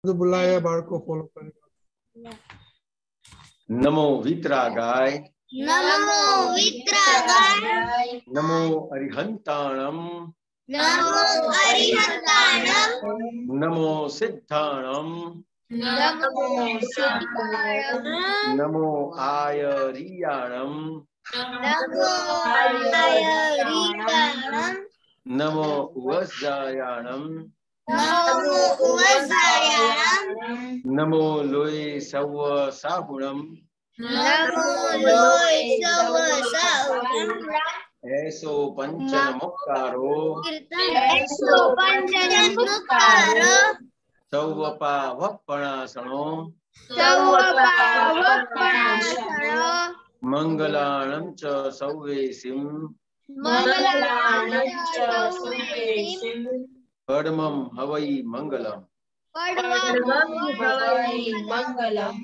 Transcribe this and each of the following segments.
तो बुलाया बाળકો फॉलो करेगा। नमो वितरागाय, नमो वितरागाय, नमो अरिहंताणम, नमो अरिहंताणम, नमो सिद्धाणम, नमो सिद्धाणम, नमो आयरियाणम, नमो आयरियाणम, नमो उवज्जायाणम, नमो उवज्जायाणम, नमो लोय सव साहुणम, नमो लोय सव साहुणम, ऐसो पंचन मुक्तारो, ऐसो पंचन मुक्तारो, सौवपा वप्पणासनो, सौवपावपणासनो, मंगलाणं च सौवेसिं, मंगलाणं च सौवेसिं, परमं हवै मंगलम्। मंगलम।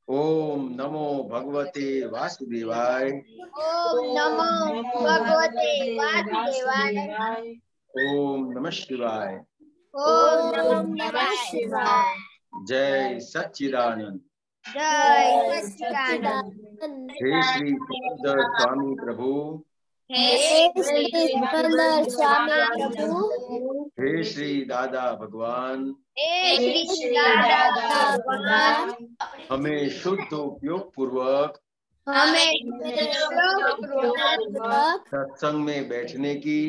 ओम नमो भगवते वासुदेवाय, ओम नमो भगवते वासुदेवाय, ओम नमः शिवाय। ओम नमः शिवाय। जय सच्चिदानंद। जय सच्चिदानंद। हे श्री सुंदर स्वामी प्रभु, हे श्री सुंदर स्वामी प्रभु, हे श्री दादा भगवान, हे श्री दादा भगवान, हमें शुद्ध उपयोग पूर्वक हमें पूर्वक सत्संग में बैठने की,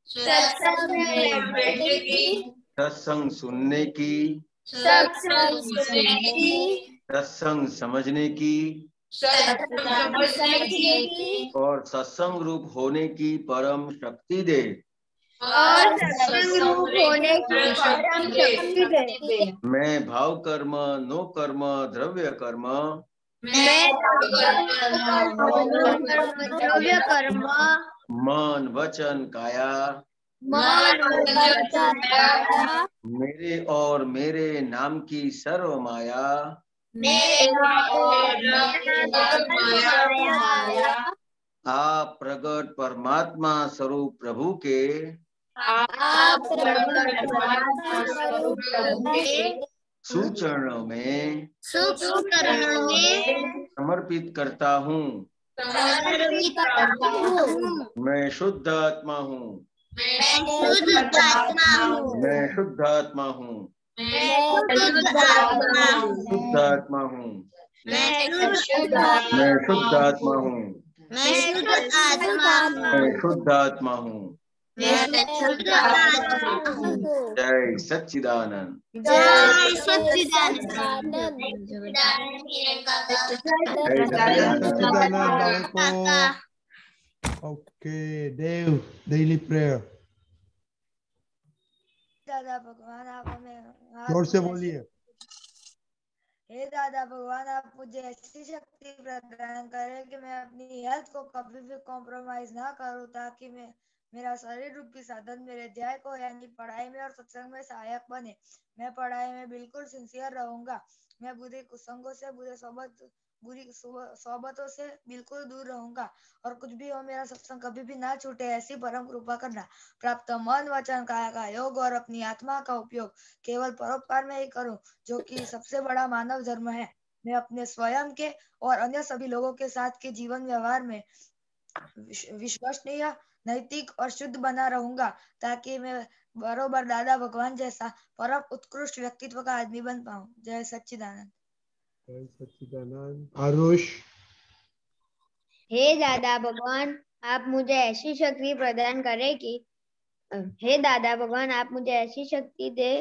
सत्संग में बैठने की, सत्संग सुनने की, सत्संग सुनने की, सत्संग समझने की समझने की और सत्संग रूप होने की परम शक्ति दे। और सत्संग रूप होने की परम शक्ति दे। मैं भाव कर्म, नो कर्म, द्रव्य कर्म, मैं द्रव्य कर्म, मन वचन काया, मन वचन काया, मेरे और मेरे नाम की सर्व माया, माया, आप प्रगट परमात्मा स्वरूप प्रभु के आप परमात्मा स्वरूप प्रभु के सुचरणों में सुचरणों में समर्पित करता हूँ। समर्पित करता हूँ। मैं शुद्ध आत्मा हूँ, मैं शुद्ध आत्मा हूँ। मैं शुद्ध आत्मा हूँ, मैं शुद्ध आत्मा हूँ। शुद्ध आत्मा हूँ, मैं शुद्ध मैं शुद्ध आत्मा हूँ, मैं शुद्ध आत्मा हूँ। मैं शुद्ध आत्मा हूँ। मैं शुद्ध आत्मा हूँ। जय सच्चिदानंद। जय सच्चिदानंद। जय सच्चिदानंद बाળકો। ओके देव डेली प्रेयर दादा भगवान आप हमें जोर से बोलिए। हे दादा भगवान आप मुझे ऐसी शक्ति प्रदान करें कि मैं अपनी हेल्थ को कभी भी कॉम्प्रोमाइज ना करूं, ताकि मैं मेरा शरीर रूपी साधन मेरे ध्यान को यानी पढ़ाई में और सत्संग में सहायक बने। मैं पढ़ाई में बिल्कुल सिंसियर रहूंगा। मैं बुरी कुसंगों से बुरी सोबतों से बिल्कुल दूर रहूंगा और कुछ भी हो मेरा सत्संग कभी भी ना छूटे, ऐसी परम कृपा करना। प्राप्त मन वचन काया का योग और अपनी आत्मा का उपयोग केवल परोपकार में ही करूं, जो कि सबसे बड़ा मानव धर्म है। मैं अपने स्वयं के और अन्य सभी लोगों के साथ के जीवन व्यवहार में विश्वसनीय, नैतिक और शुद्ध बना रहूंगा, ताकि मैं बरोबर दादा भगवान जैसा परम उत्कृष्ट व्यक्तित्व का आदमी बन पाऊं। जय सच्चिदानंद। जय सच्चिदानंद। आरुष। हे दादा भगवान आप मुझे ऐसी शक्ति प्रदान करें कि हे दादा भगवान आप मुझे ऐसी शक्ति दे।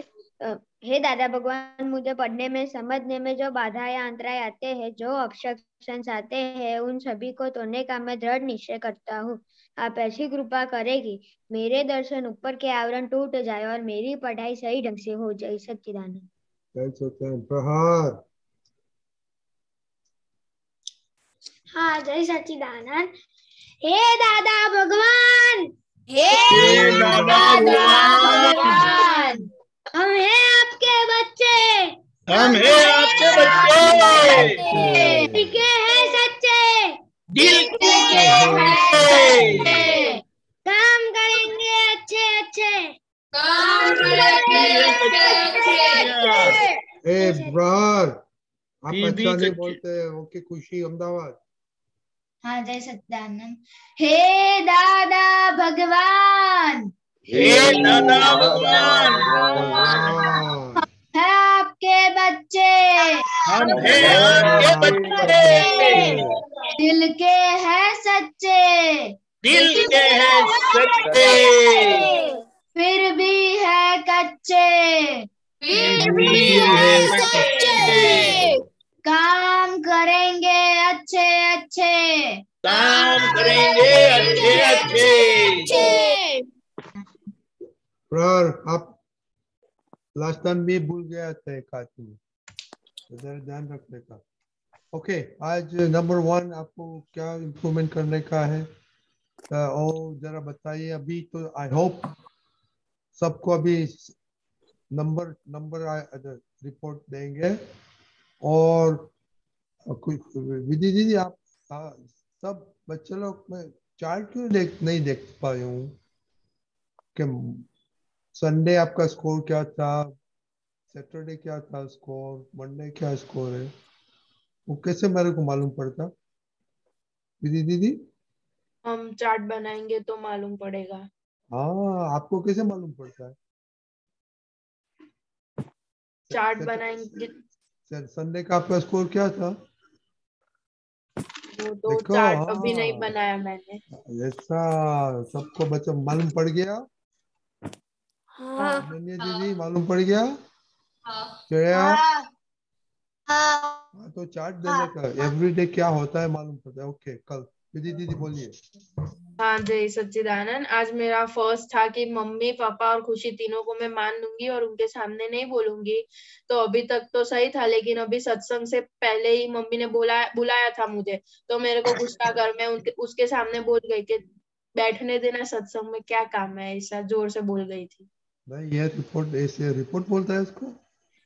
हे दादा भगवान मुझे पढ़ने में, समझने में जो बाधा या अंतराय आते हैं, जो ऑब्स्ट्रक्शंस आते हैं, उन सभी को तोड़ने का मैं दृढ़ निश्चय करता हूँ। आप ऐसी कृपा करें कि मेरे दर्शन ऊपर के आवरण टूट जाए और मेरी पढ़ाई सही ढंग से हो जाए। सच्चिदानंद। जय सच्चिदानंद। प्रहार। हाँ जय सच्चिदानंद। हे दादा भगवान, हे दादा भगवान, हम हैं आपके बच्चे, हम हैं आपके बच्चे, दिल के हैं सच्चे, दिल के हैं सच्चे, काम करेंगे अच्छे अच्छे, काम करेंगे अच्छे अच्छे। हे ब्रदर आप भी अच्छा नहीं सच्ची- बोलते। ओके खुशी अहमदाबाद। हाँ जय सच्चिदानंद। हे दादा भगवान, हे दादा भगवान, भगवान है आपके बच्चे, हम हम हैं आपके आपके बच्चे, दिल के हैं सच्चे, दिल के हैं सच्चे, फिर भी है कच्चे, फिर भी है सच्चे, काम करेंगे अच्छे अच्छे, काम करेंगे अच्छे अच्छे। ब्रदर आप लास्ट टाइम भी भूल गया था एक आदमी, तो जरा ध्यान रखने का। ओके आज नंबर 1 आपको क्या इम्प्रूवमेंट करने का है और जरा बताइए। अभी तो आई होप सबको अभी नंबर रिपोर्ट देंगे। और कुछ विधि दीदी आप सब बच्चे लोग मैं चार्ट क्यों नहीं देख पाई हूँ कि संडे आपका स्कोर क्या था, सैटरडे क्या था स्कोर, मंडे क्या स्कोर है, वो कैसे मेरे को मालूम पड़ता विधि दीदी? हम चार्ट बनाएंगे तो मालूम पड़ेगा। हाँ आपको कैसे मालूम पड़ता है? चार्ट बनाएंगे संडे का आपका स्कोर क्या था? वो तो देखो चार्ट अभी नहीं हाँ बनाया मैंने। ऐसा सबको बच्चा मालूम पड़ गया। हाँ अनन्या दीदी मालूम पड़ गया? श्रेया हाँ तो चार्ट देने का एवरीडे क्या होता है मालूम पड़ता है। ओके कल विधि दीदी बोलिए। हाँ जय सच्चिदानंद। आज मेरा फर्स्ट था कि मम्मी पापा और खुशी तीनों को मैं मान लूंगी और उनके सामने नहीं बोलूंगी। तो अभी तक तो सही था, लेकिन अभी सत्संग से पहले ही मम्मी ने बुलाया था मुझे, तो मेरे को गुस्सा कर मैं उसके सामने बोल गई कि बैठने देना सत्संग में, क्या काम है, ऐसा जोर से बोल गई थी। नहीं ये रिपोर्ट ऐसे रिपोर्ट बोलता है इसको।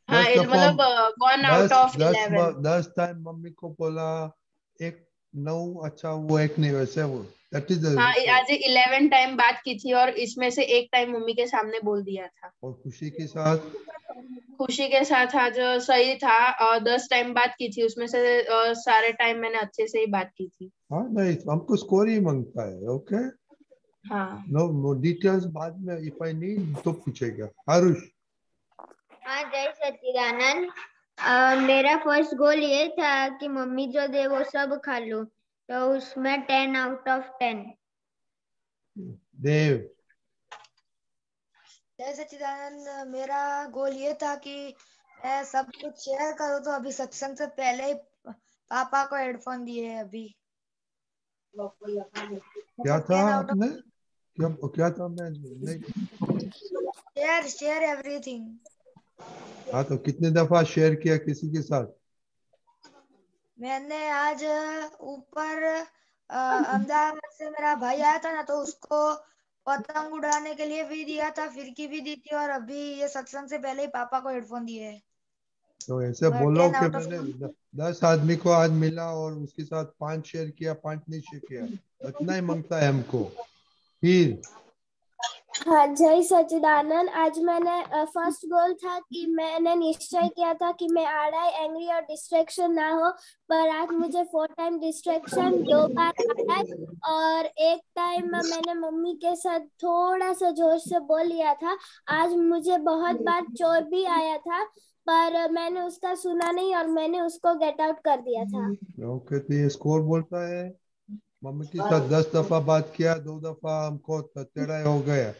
हाँ 10 दफा मतलब 1 आउट ऑफ 11। 10 टाइम मम्मी को बोला, एक 9 अच्छा वो एक नहीं, वैसे वो दैट इज द हाँ रिपोर्ट। आज 11 टाइम बात की थी और इसमें से एक टाइम मम्मी के सामने बोल दिया था। और खुशी के साथ खुशी के साथ आज सही था, 10 टाइम बात की थी, उसमें से सारे टाइम मैंने अच्छे से ही बात की थी। हाँ नहीं हमको स्कोर ही मांगता है। ओके हाँ नो डिटेल्स बाद में इफ आई नीड तो पूछेगा। आरुष हाँ जय सच्चिदानंद। मेरा फर्स्ट गोल ये था कि मम्मी जो दे वो सब खा लूं, तो उसमें 10 आउट ऑफ 10। देव जय सच्चिदानंद। मेरा गोल ये था कि मैं सब कुछ शेयर करूँ, तो अभी सत्संग से पहले ही पापा को हेडफोन दिए हैं अभी। क्या था आपने क्या था मैं नहीं शेयर एवरीथिंग। हाँ तो कितने दफा शेयर किया किसी के साथ? मैंने आज ऊपर अहमदाबाद से मेरा भाई आया था ना, तो उसको पतंग उड़ाने के लिए भी दिया था, फिरकी भी दी थी, और अभी ये सत्संग से पहले ही पापा को हेडफोन दिए हैं। तो ऐसे मैं बोलो 10 कि आउट ऑफ मैंने 10 आदमी को आज मिला और उसके साथ 5 शेयर किया, 5 नहीं शेयर किया, इतना ही मांगता है हमको। फिर हाँ जय सच्चिदानंद। आज मैंने फर्स्ट गोल था कि मैंने निश्चय किया था कि मैं आड़ाई एंग्री और डिस्ट्रैक्शन ना हो, पर आज मुझे 4 टाइम डिस्ट्रैक्शन, 2 बार आड़ाई और 1 टाइम मैंने मम्मी के साथ थोड़ा सा जोश से बोल लिया था। आज मुझे बहुत बार चोर भी आया था, पर मैंने उसका सुना नहीं और मैंने उसको गेट आउट कर दिया था। ओके तो ये स्कोर बोलता है मम्मी के साथ 10 दफा बात किया, 2 दफा हमको टेढ़ा हो गया,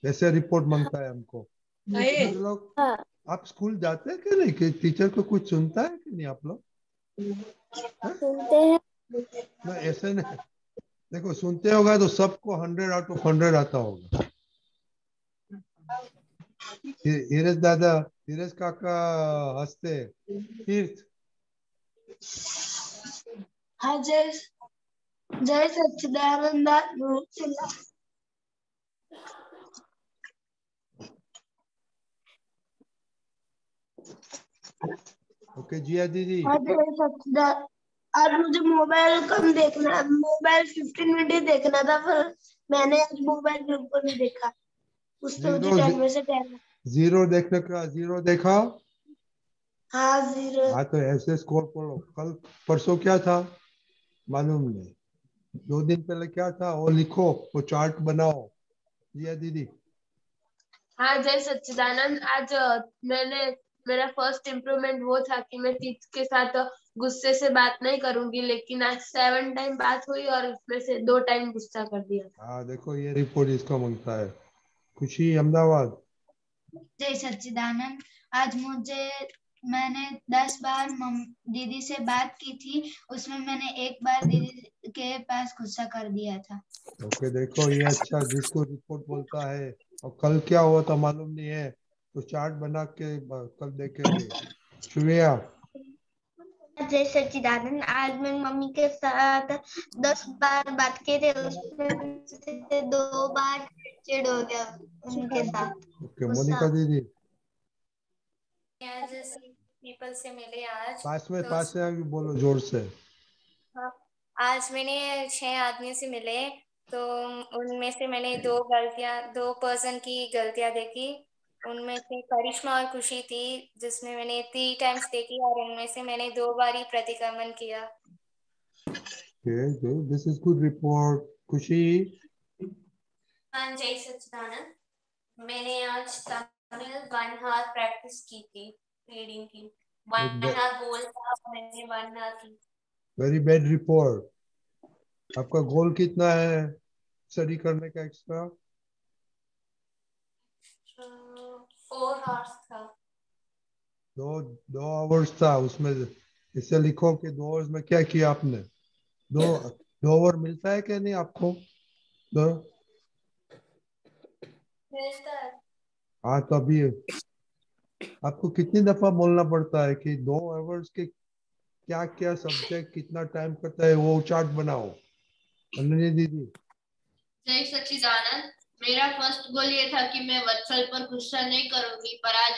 ऐसे रिपोर्ट मांगता है हमको। आप लोग हाँ आप स्कूल जाते हैं कि नहीं, कि टीचर को कुछ सुनता है कि नहीं आप लोग? सुनते हैं। ना ऐसे नहीं, देखो सुनते होगा तो सबको 100 आउट ऑफ 100 आता होगा। धीरज दादा, धीरज काका हंसते। तीर्थ हाँ जय सच्चिदानंद। ओके जिया दीदी हाँ जय सच्चिदानंद। आज मुझे मोबाइल कम देखना, मोबाइल 15 मिनट ही देखना था, पर मैंने आज मोबाइल बिल्कुल नहीं देखा, उससे मुझे 10 में से 10। जीरो देखने का, जीरो देखा हाँ 0। हाँ, तो ऐसे स्कोर पढ़ो। कल परसों क्या था मालूम नहीं, 2 दिन पहले क्या था वो लिखो, वो चार्ट बनाओ। जी दीदी। हाँ जय सच्चिदानंद। आज मैंने मेरा फर्स्ट इम्प्रूवमेंट वो था कि मैं टीच के साथ गुस्से से बात नहीं करूंगी, लेकिन आज 7 टाइम बात हुई और उसमें से 2 टाइम गुस्सा कर दिया। हाँ देखो, ये रिपोर्ट इसका मांगता है। खुशी अहमदाबाद। जय सच्चिदानंद। आज मैंने 10 बार दीदी से बात की थी, उसमें मैंने एक बार दीदी के पास गुस्सा कर दिया था। ओके देखो, ये अच्छा जिसको रिपोर्ट बोलता है। और कल क्या हुआ था मालूम नहीं है, तो चार्ट बना के कल देखेंगे। शुक्रिया। जय सच्चिदानंद। आज मैं मम्मी के साथ 10 बार बात की थी, उसमें से 2 बार चिढ़ हो गया उनके साथ। ओके गुस्सा। मोनिका दीदी। आज पीपल से मिले आज। पास में आके बोलो जोर से। हाँ, आज मैंने 6 आदमी से मिले, तो उनमें से मैंने 2 पर्सन की गलतियां देखी। उनमें से करिश्मा और खुशी थी, जिसमें मैंने 3 टाइम्स देखी और उनमें से मैंने 2 बार ही प्रतिक्रमण किया। Okay, this is good report. खुशी। हाँ जय सच्चिदानंद। मैंने आज तमिल 1 हाथ प्रैक्टिस की थी, रीडिंग की। 1 हाथ बोल था, मैंने 1 हाथ की। Very bad report. आपका गोल कितना है स्टडी करने का एक्स्ट्रा? 4 आवर्स था। 2 आवर्स था उसमें। इसे लिखो कि 2 आवर्स में क्या किया आपने। 2 आवर मिलता है क्या नहीं आपको? मिलता है। हाँ, तो अभी आपको कितनी दफा बोलना पड़ता है कि 2 आवर्स के क्या क्या सब्जेक्ट कितना टाइम करता है, वो चार्ट बनाओ। अनन्या दीदी। जय सच्चिदानंद। मेरा फर्स्ट गोल ये था कि मैं वत्सल पर गुस्सा नहीं करूंगी, पर आज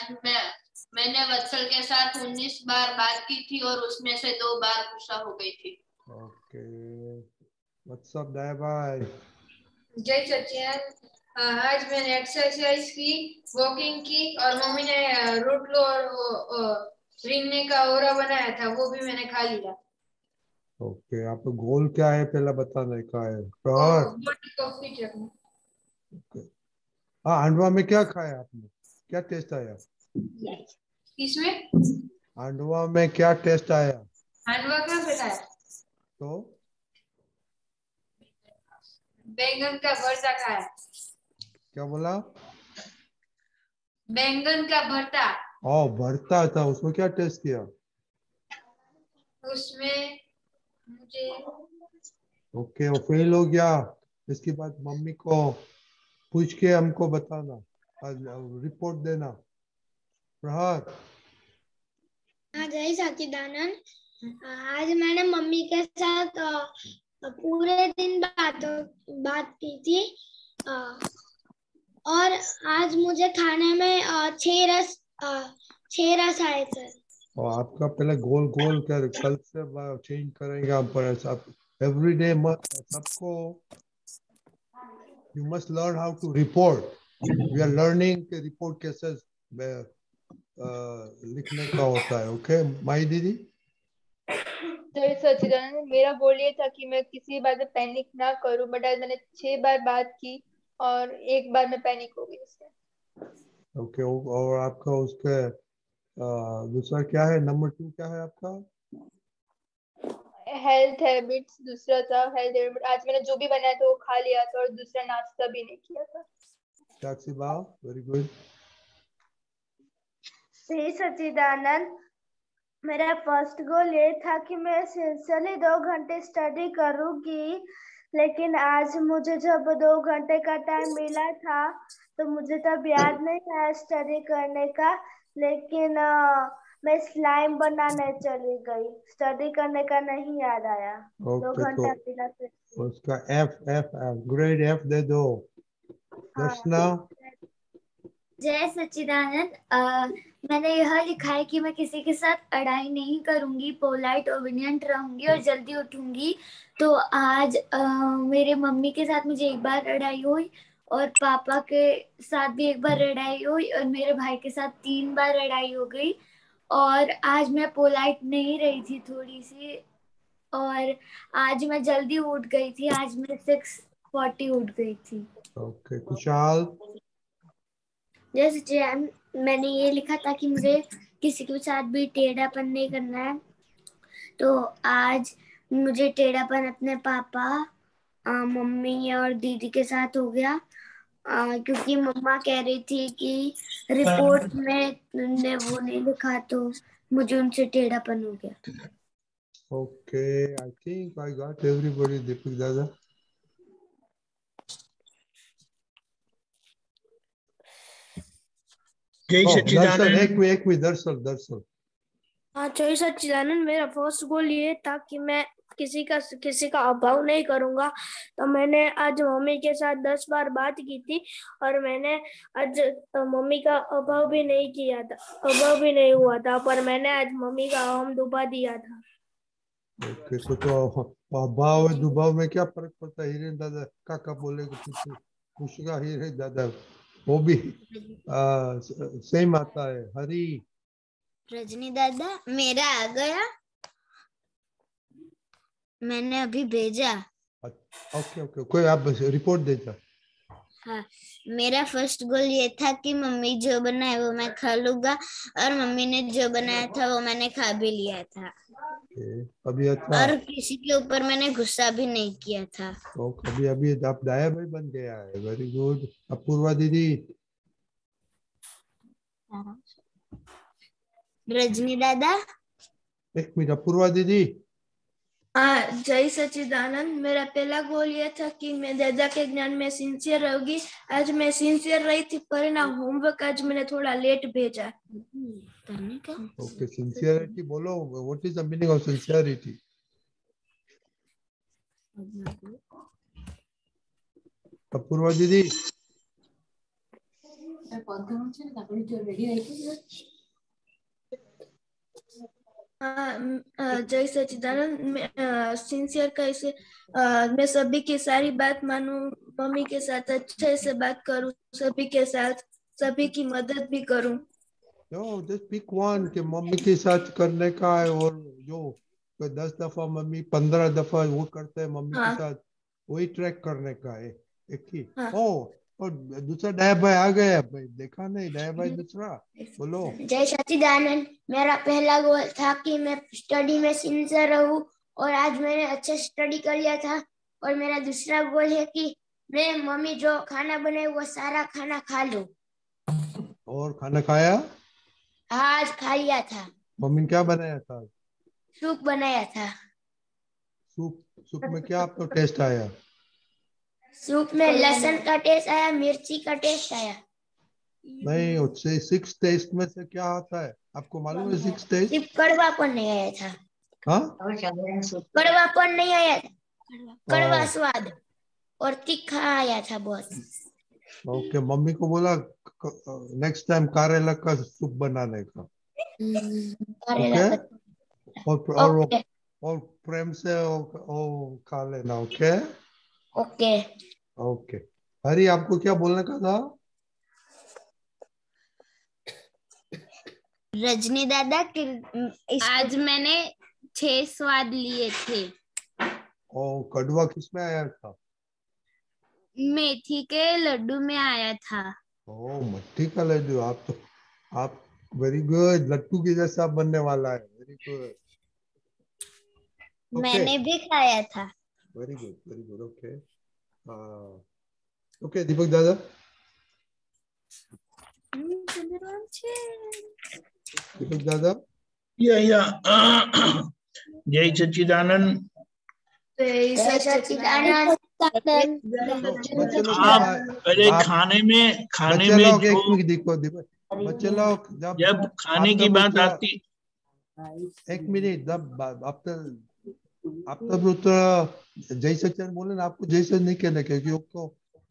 मैंने वत्सल के साथ 19 बार बात की थी और उसमें से 2 बार गुस्सा हो गई थी। Okay, what's up by. जय सच्चिदानंद। आज मैंने एक्सरसाइज की, वॉकिंग की और मम्मी ने रोटलो और रिंगने का ओरा बनाया था, वो भी मैंने खा लिया। ओके, आपका गोल क्या है पहला बताने का है प्रहर। कॉफी चटनी। हाँ, हांडवा में क्या खाया आपने, क्या टेस्ट आया? इसमें हांडवा में क्या टेस्ट आया? हांडवा क्या बताया? तो बैंगन का भरता खाया। क्या बोला? बैंगन का भरता। ओ, भरता था, उसमें क्या टेस्ट किया? उसमें मुझे ओके, वो फेल हो गया। इसके बाद मम्मी को पूछ के हमको बताना, रिपोर्ट देना। प्रहर। हाँ जय सच्चिदानंद। आज मैंने मम्मी के साथ पूरे दिन बात की थी, और आज मुझे खाने में 6 रस आए थे। और आपका पहले गोल कर, कल से चेंज करेंगे हम पर ऐसा एवरी डे सबको। You must learn how to report. We are learning के रिपोर्ट कैसे लिखने का होता है। ओके माई दीदी। जय सच्चिदानंद। मेरा गोल ये था कि मैं किसी बात में पैनिक ना करूं, बट आज मैंने 6 बार बात की और 1 बार में पैनिक हो गई उससे। ओके, और आपका उसके दूसरा क्या है, नंबर 2 क्या है आपका? हेल्थ हैबिट्स दूसरा था। हेल्थ हैबिट आज मैंने जो भी बनाया था वो खा लिया था और दूसरा नाश्ता भी नहीं किया था। साक्षी बा, वेरी गुड। श्री सच्चिदानंद। मेरा फर्स्ट गोल ये था कि मैं सिंसियरली 2 घंटे स्टडी करूंगी, लेकिन आज मुझे जब 2 घंटे का टाइम मिला था तो मुझे तब याद नहीं आया स्टडी करने का, लेकिन मैं स्लाइम बनाने चली गई, स्टडी करने का नहीं याद आया। 2 घंटा मिला तो उसका एफ ग्रेड एफ दे दो। दर्शना। जय सच्चिदानंद। मैंने यह लिखा है कि मैं किसी के साथ अड़ाई नहीं करूंगी, पोलाइट ओबिडियंट रहूंगी और जल्दी उठूंगी। तो आज मेरे मम्मी के साथ मुझे 1 बार लड़ाई हुई और पापा के साथ भी 1 बार लड़ाई हुई और मेरे भाई के साथ 3 बार लड़ाई हो गई। और आज मैं पोलाइट नहीं रही थी थोड़ी सी, और आज मैं जल्दी उठ गई थी। आज मैं 6:40 उठ गई थी। ओके खुशहाल। जैसे मैंने ये लिखा था कि मुझे किसी के साथ भी टेढ़ापन नहीं करना है, तो आज मुझे टेढ़ापन अपने पापा, मम्मी और दीदी के साथ हो गया, क्योंकि मम्मा कह रही थी कि रिपोर्ट में तुमने वो नहीं लिखा, तो मुझे उनसे टेढ़ापन हो गया। Okay I think I got everybody. Deepak Dada जय सच्चिदानंद। एक मिनट दरअसल हाँ जय सच्चिदानंद, मेरा फर्स्ट गोल ये था कि मैं किसी का अभाव नहीं करूंगा। तो मैंने आज मम्मी के साथ 10 बार बात की थी, और मैंने आज मम्मी का अभाव भी नहीं हुआ था, पर मैंने आज मम्मी का हम डुबा दिया था। ओके तो अभाव है दुभाव में क्या फर्क पड़ता है? हिरेन दादा काका बोलेगा खुशी का हिरेन दादा वो भी सेम आता है। हरी रजनी दादा मेरा आ गया, मैंने अभी भेजा। ओके कोई आप रिपोर्ट देता। हाँ, मेरा फर्स्ट गोल ये था कि मम्मी जो बनाए वो मैं खा लूंगा, और मम्मी ने जो बनाया था वो मैंने खा भी लिया था। अभी अच्छा। और किसी के ऊपर मैंने गुस्सा भी नहीं किया था। तो अभी आप दाया भाई बन गया है। Very good. अपूर्वा दीदी। रजनी दादा एक मिनट अपूर्वा दीदी। जय सच्चिदानंद, मेरा पहला गोल ये था कि मैं दादा के ज्ञान में सिंसियर रहूंगी। आज मैं सिंसियर रही थी, पर ना होमवर्क आज मैंने थोड़ा लेट भेजा। ओके सिंसियरिटी बोलो, what is the meaning of sincerity? Apoorva दीदी। जय सच्चिदानंद, सिंसियर कैसे मैं सभी की सारी बात मानूं, मम्मी के साथ अच्छे से बात करूं, सभी के साथ सभी की मदद भी करूं। जस्ट पिक वन के मम्मी के साथ करने का है, और जो 10 दफा मम्मी 15 दफा वो करते हैं मम्मी के साथ, वही ट्रैक करने का है एक ही। और दूसरा डाया भाई आ गया भाई, देखा नहीं डाया भाई दूसरा बोलो। जय सच्चिदानंद, मेरा पहला गोल था कि मैं स्टडी में सिंसियर रहूं, और आज मैंने अच्छे स्टडी कर लिया था। और मेरा दूसरा गोल है कि मैं मम्मी जो खाना बनाए वो सारा खाना खा लूं। और खाना खाया? आज खा लिया था। मम्मी क्या बनाया था? सूप बनाया था। सूप में क्या आपको टेस्ट आया? सूप में लहसुन का टेस्ट आया, मिर्ची का टेस्ट आया। नहीं, उससे 6 टेस्ट में से क्या आता है आपको मालूम है? 6 टेस्ट सिर्फ कड़वापन नहीं आया था। हाँ, कड़वापन नहीं आया था, कड़वा स्वाद और तीखा आया था बहुत। ओके मम्मी को बोला नेक्स्ट टाइम करेला का सूप बनाने का। ओके और प्रेम से खा लेना। Okay okay okay. हरी आपको क्या बोलने का था? रजनी दादा आज मैंने 6 स्वाद लिए थे। और कड़वा किसमें आया था? मेथी के लड्डू में आया था। ओ मट्टी का लड्डू। आप वेरी गुड, लट्टू के जैसा बनने वाला है। Very good. मैंने भी खाया था। Very good. ओके ओके दीपक दादा। दीपक दादा। या जय सच्चिदानंद। आप पहले खाने में जो देखो बच्चे लोग जब खाने की बात आती, एक मिनट, जब आप तो जय सच्चिदानंद बोले ना, आपको जय सच्चिदानंद नहीं कहना क्योंकि उसको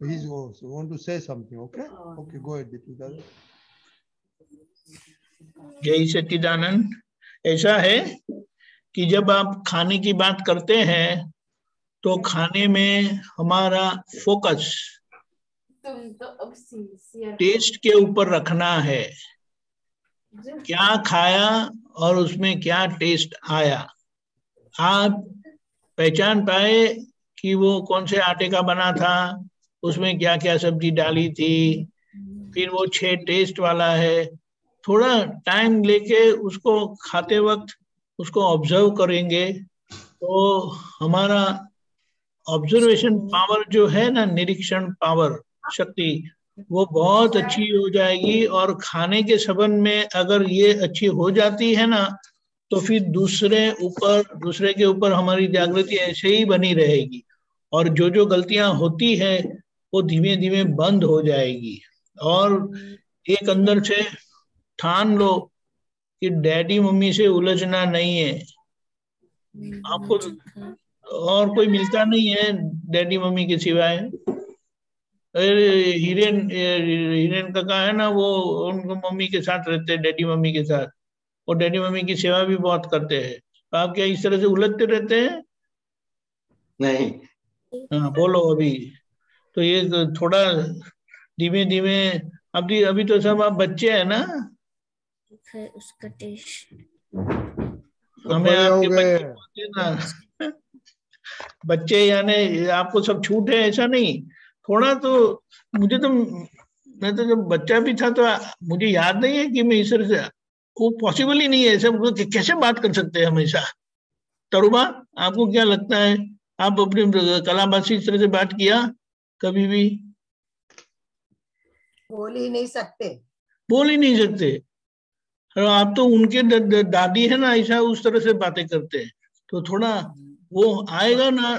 he want to say something. Okay go ahead दीपक दादा। जय सच्चिदानंद। ऐसा है कि जब आप खाने की बात करते हैं तो खाने में हमारा फोकस टेस्ट के ऊपर रखना है। क्या खाया और उसमें क्या टेस्ट आया। आप पहचान पाए कि वो कौन से आटे का बना था, उसमें क्या क्या सब्जी डाली थी, फिर वो 6 टेस्ट वाला है। थोड़ा टाइम लेके उसको खाते वक्त उसको ऑब्जर्व करेंगे तो हमारा ऑब्जर्वेशन पावर जो है ना, निरीक्षण पावर शक्ति, वो बहुत अच्छी हो जाएगी। और खाने के संबंध में अगर ये अच्छी हो जाती है ना, तो फिर दूसरे के ऊपर हमारी जागृति ऐसे ही बनी रहेगी, और जो जो गलतियां होती है वो धीमे धीमे बंद हो जाएगी। और एक अंदर से ठान लो कि डैडी मम्मी से उलझना नहीं है। आपको और कोई मिलता नहीं है डैडी मम्मी के सिवाय। अरे हिरेन काका है ना, वो उनको मम्मी के साथ रहते हैं, डैडी मम्मी के साथ, और डैडी मम्मी की सेवा भी बहुत करते हैं। तो आप क्या इस तरह से उलझते रहते हैं? नहीं। हाँ बोलो अभी। तो ये थोड़ा धीमे धीमे, अभी अभी तो सब आप बच्चे हैं ना, उसका टेस्ट हमें आपके बच्चे बोलते ना बच्चे, यानी आपको सब छूट है ऐसा नहीं। थोड़ा तो मुझे तो, मैं तो जब बच्चा भी था तो मुझे याद नहीं है कि मैं इस तरह से, वो पॉसिबल ही नहीं है ऐसा, कैसे बात कर सकते हैं हमेशा। तरुबा, आपको क्या लगता है, आप अपने कलाबाद से इस तरह से बात किया कभी भी? बोल ही नहीं सकते। बोल ही नहीं सकते। आप तो उनके दादी है ना, ऐसा उस तरह से बातें करते हैं। तो थोड़ा वो आएगा ना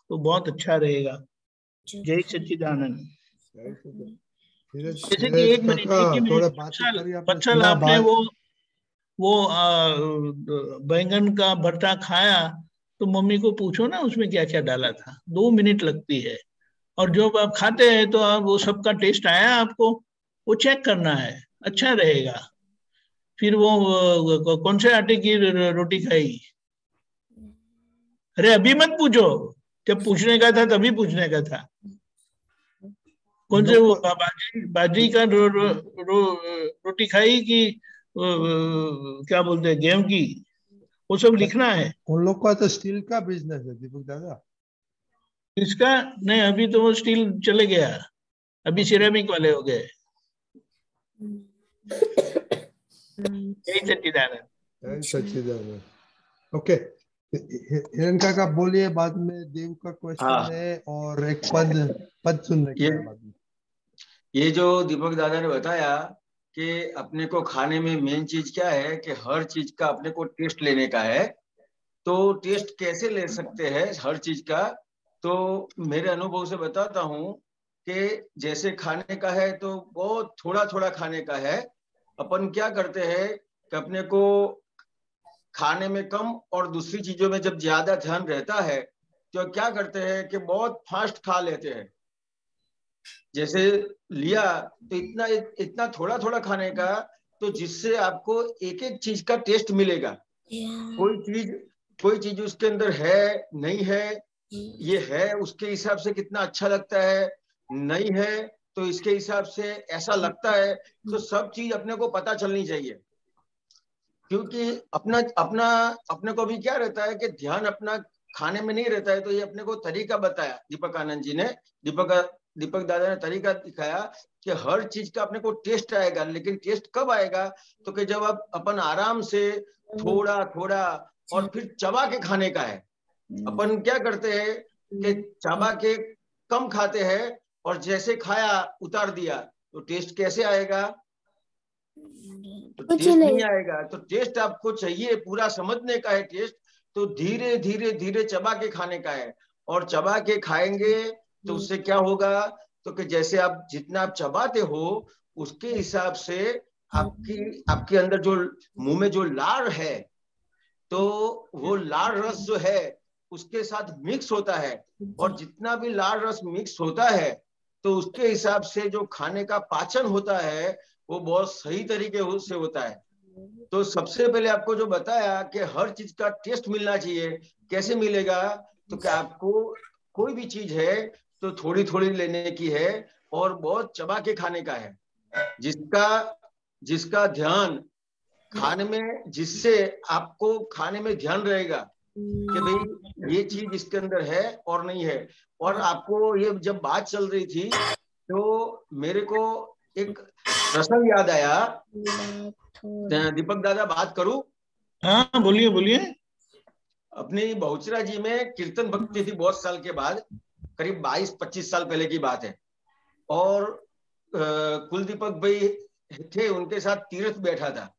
तो बहुत अच्छा रहेगा। जय सच्चिदानंद। जैसे कि एक मिनट, बच्चल आपने वो बैंगन का भरता खाया तो मम्मी को पूछो ना उसमें क्या क्या डाला था, 2 मिनट लगती है। और जब आप खाते हैं तो आप वो सबका टेस्ट आया आपको, वो चेक करना है, अच्छा रहेगा। फिर वो कौन से आटे की रोटी खाई? अरे अभी मत पूछो, जब पूछने का था तभी पूछने का था। कौन से वो बाजरी का रोटी खाई कि क्या बोलते हैं गेहूं की, वो सब लिखना है। उन लोग का तो स्टील का बिजनेस है दीपक दादा। इसका नहीं, अभी तो वो स्टील चले गया, अभी सिरेमिक वाले हो गए। जय सच्चिदानंद। जय सच्चिदानंद। ओके, हिरण काका बोलिए, बाद में देव का क्वेश्चन है और एक पद सुनने के बाद में। ये जो दीपक दादा ने बताया कि अपने को खाने में मेन चीज क्या है कि हर चीज का अपने को टेस्ट लेने का है। तो टेस्ट कैसे ले सकते हैं हर चीज का? तो मेरे अनुभव से बताता हूँ कि जैसे खाने का है तो बहुत थोड़ा थोड़ा खाने का है। अपन क्या करते हैं कि अपने को खाने में कम और दूसरी चीजों में जब ज्यादा ध्यान रहता है तो क्या करते हैं कि बहुत फास्ट खा लेते हैं। जैसे लिया तो इतना थोड़ा थोड़ा खाने का, तो जिससे आपको एक एक चीज का टेस्ट मिलेगा। कोई चीज उसके अंदर है नहीं है, ये है उसके हिसाब से कितना अच्छा लगता है, नहीं है तो इसके हिसाब से ऐसा लगता है। तो सब चीज अपने को पता चलनी चाहिए, क्योंकि अपने को भी क्या रहता है कि ध्यान अपना खाने में नहीं रहता है। तो ये अपने को तरीका बताया दीपक आनंद जी ने, दीपक दादा ने तरीका दिखाया कि हर चीज का अपने को टेस्ट आएगा। लेकिन टेस्ट कब आएगा? तो कि जब अपन आराम से थोड़ा थोड़ा और फिर चबा के खाने का है। अपन क्या करते हैं कि चबा के कम खाते हैं और जैसे खाया उतार दिया, तो टेस्ट कैसे आएगा? तो टेस्ट नहीं आएगा। तो टेस्ट आपको चाहिए, पूरा समझने का है टेस्ट। तो धीरे धीरे धीरे चबा के खाने का है। और चबा के खाएंगे तो उससे क्या होगा? तो कि जैसे आप जितना आप चबाते हो उसके हिसाब से आपके अंदर जो मुंह में जो लार है, तो वो लार रस जो है उसके साथ मिक्स होता है। और जितना भी लार रस मिक्स होता है तो उसके हिसाब से जो खाने का पाचन होता है वो बहुत सही तरीके से होता है। तो सबसे पहले आपको जो बताया कि हर चीज का टेस्ट मिलना चाहिए। कैसे मिलेगा? तो क्या आपको कोई भी चीज है तो थोड़ी थोड़ी लेने की है और बहुत चबा के खाने का है। जिसका ध्यान खाने में, जिससे आपको खाने में ध्यान रहेगा कि भाई ये चीज इसके अंदर है और नहीं है। और आपको ये जब बात चल रही थी तो मेरे को एक प्रसंग याद आया। दीपक दादा बात करूं? हाँ बोलिए बोलिए। अपनी बहुचरा जी में कीर्तन भक्ति थी बहुत साल के बाद, करीब 22-25 साल पहले की बात है। और कुलदीपक भाई थे, उनके साथ तीर्थ बैठा था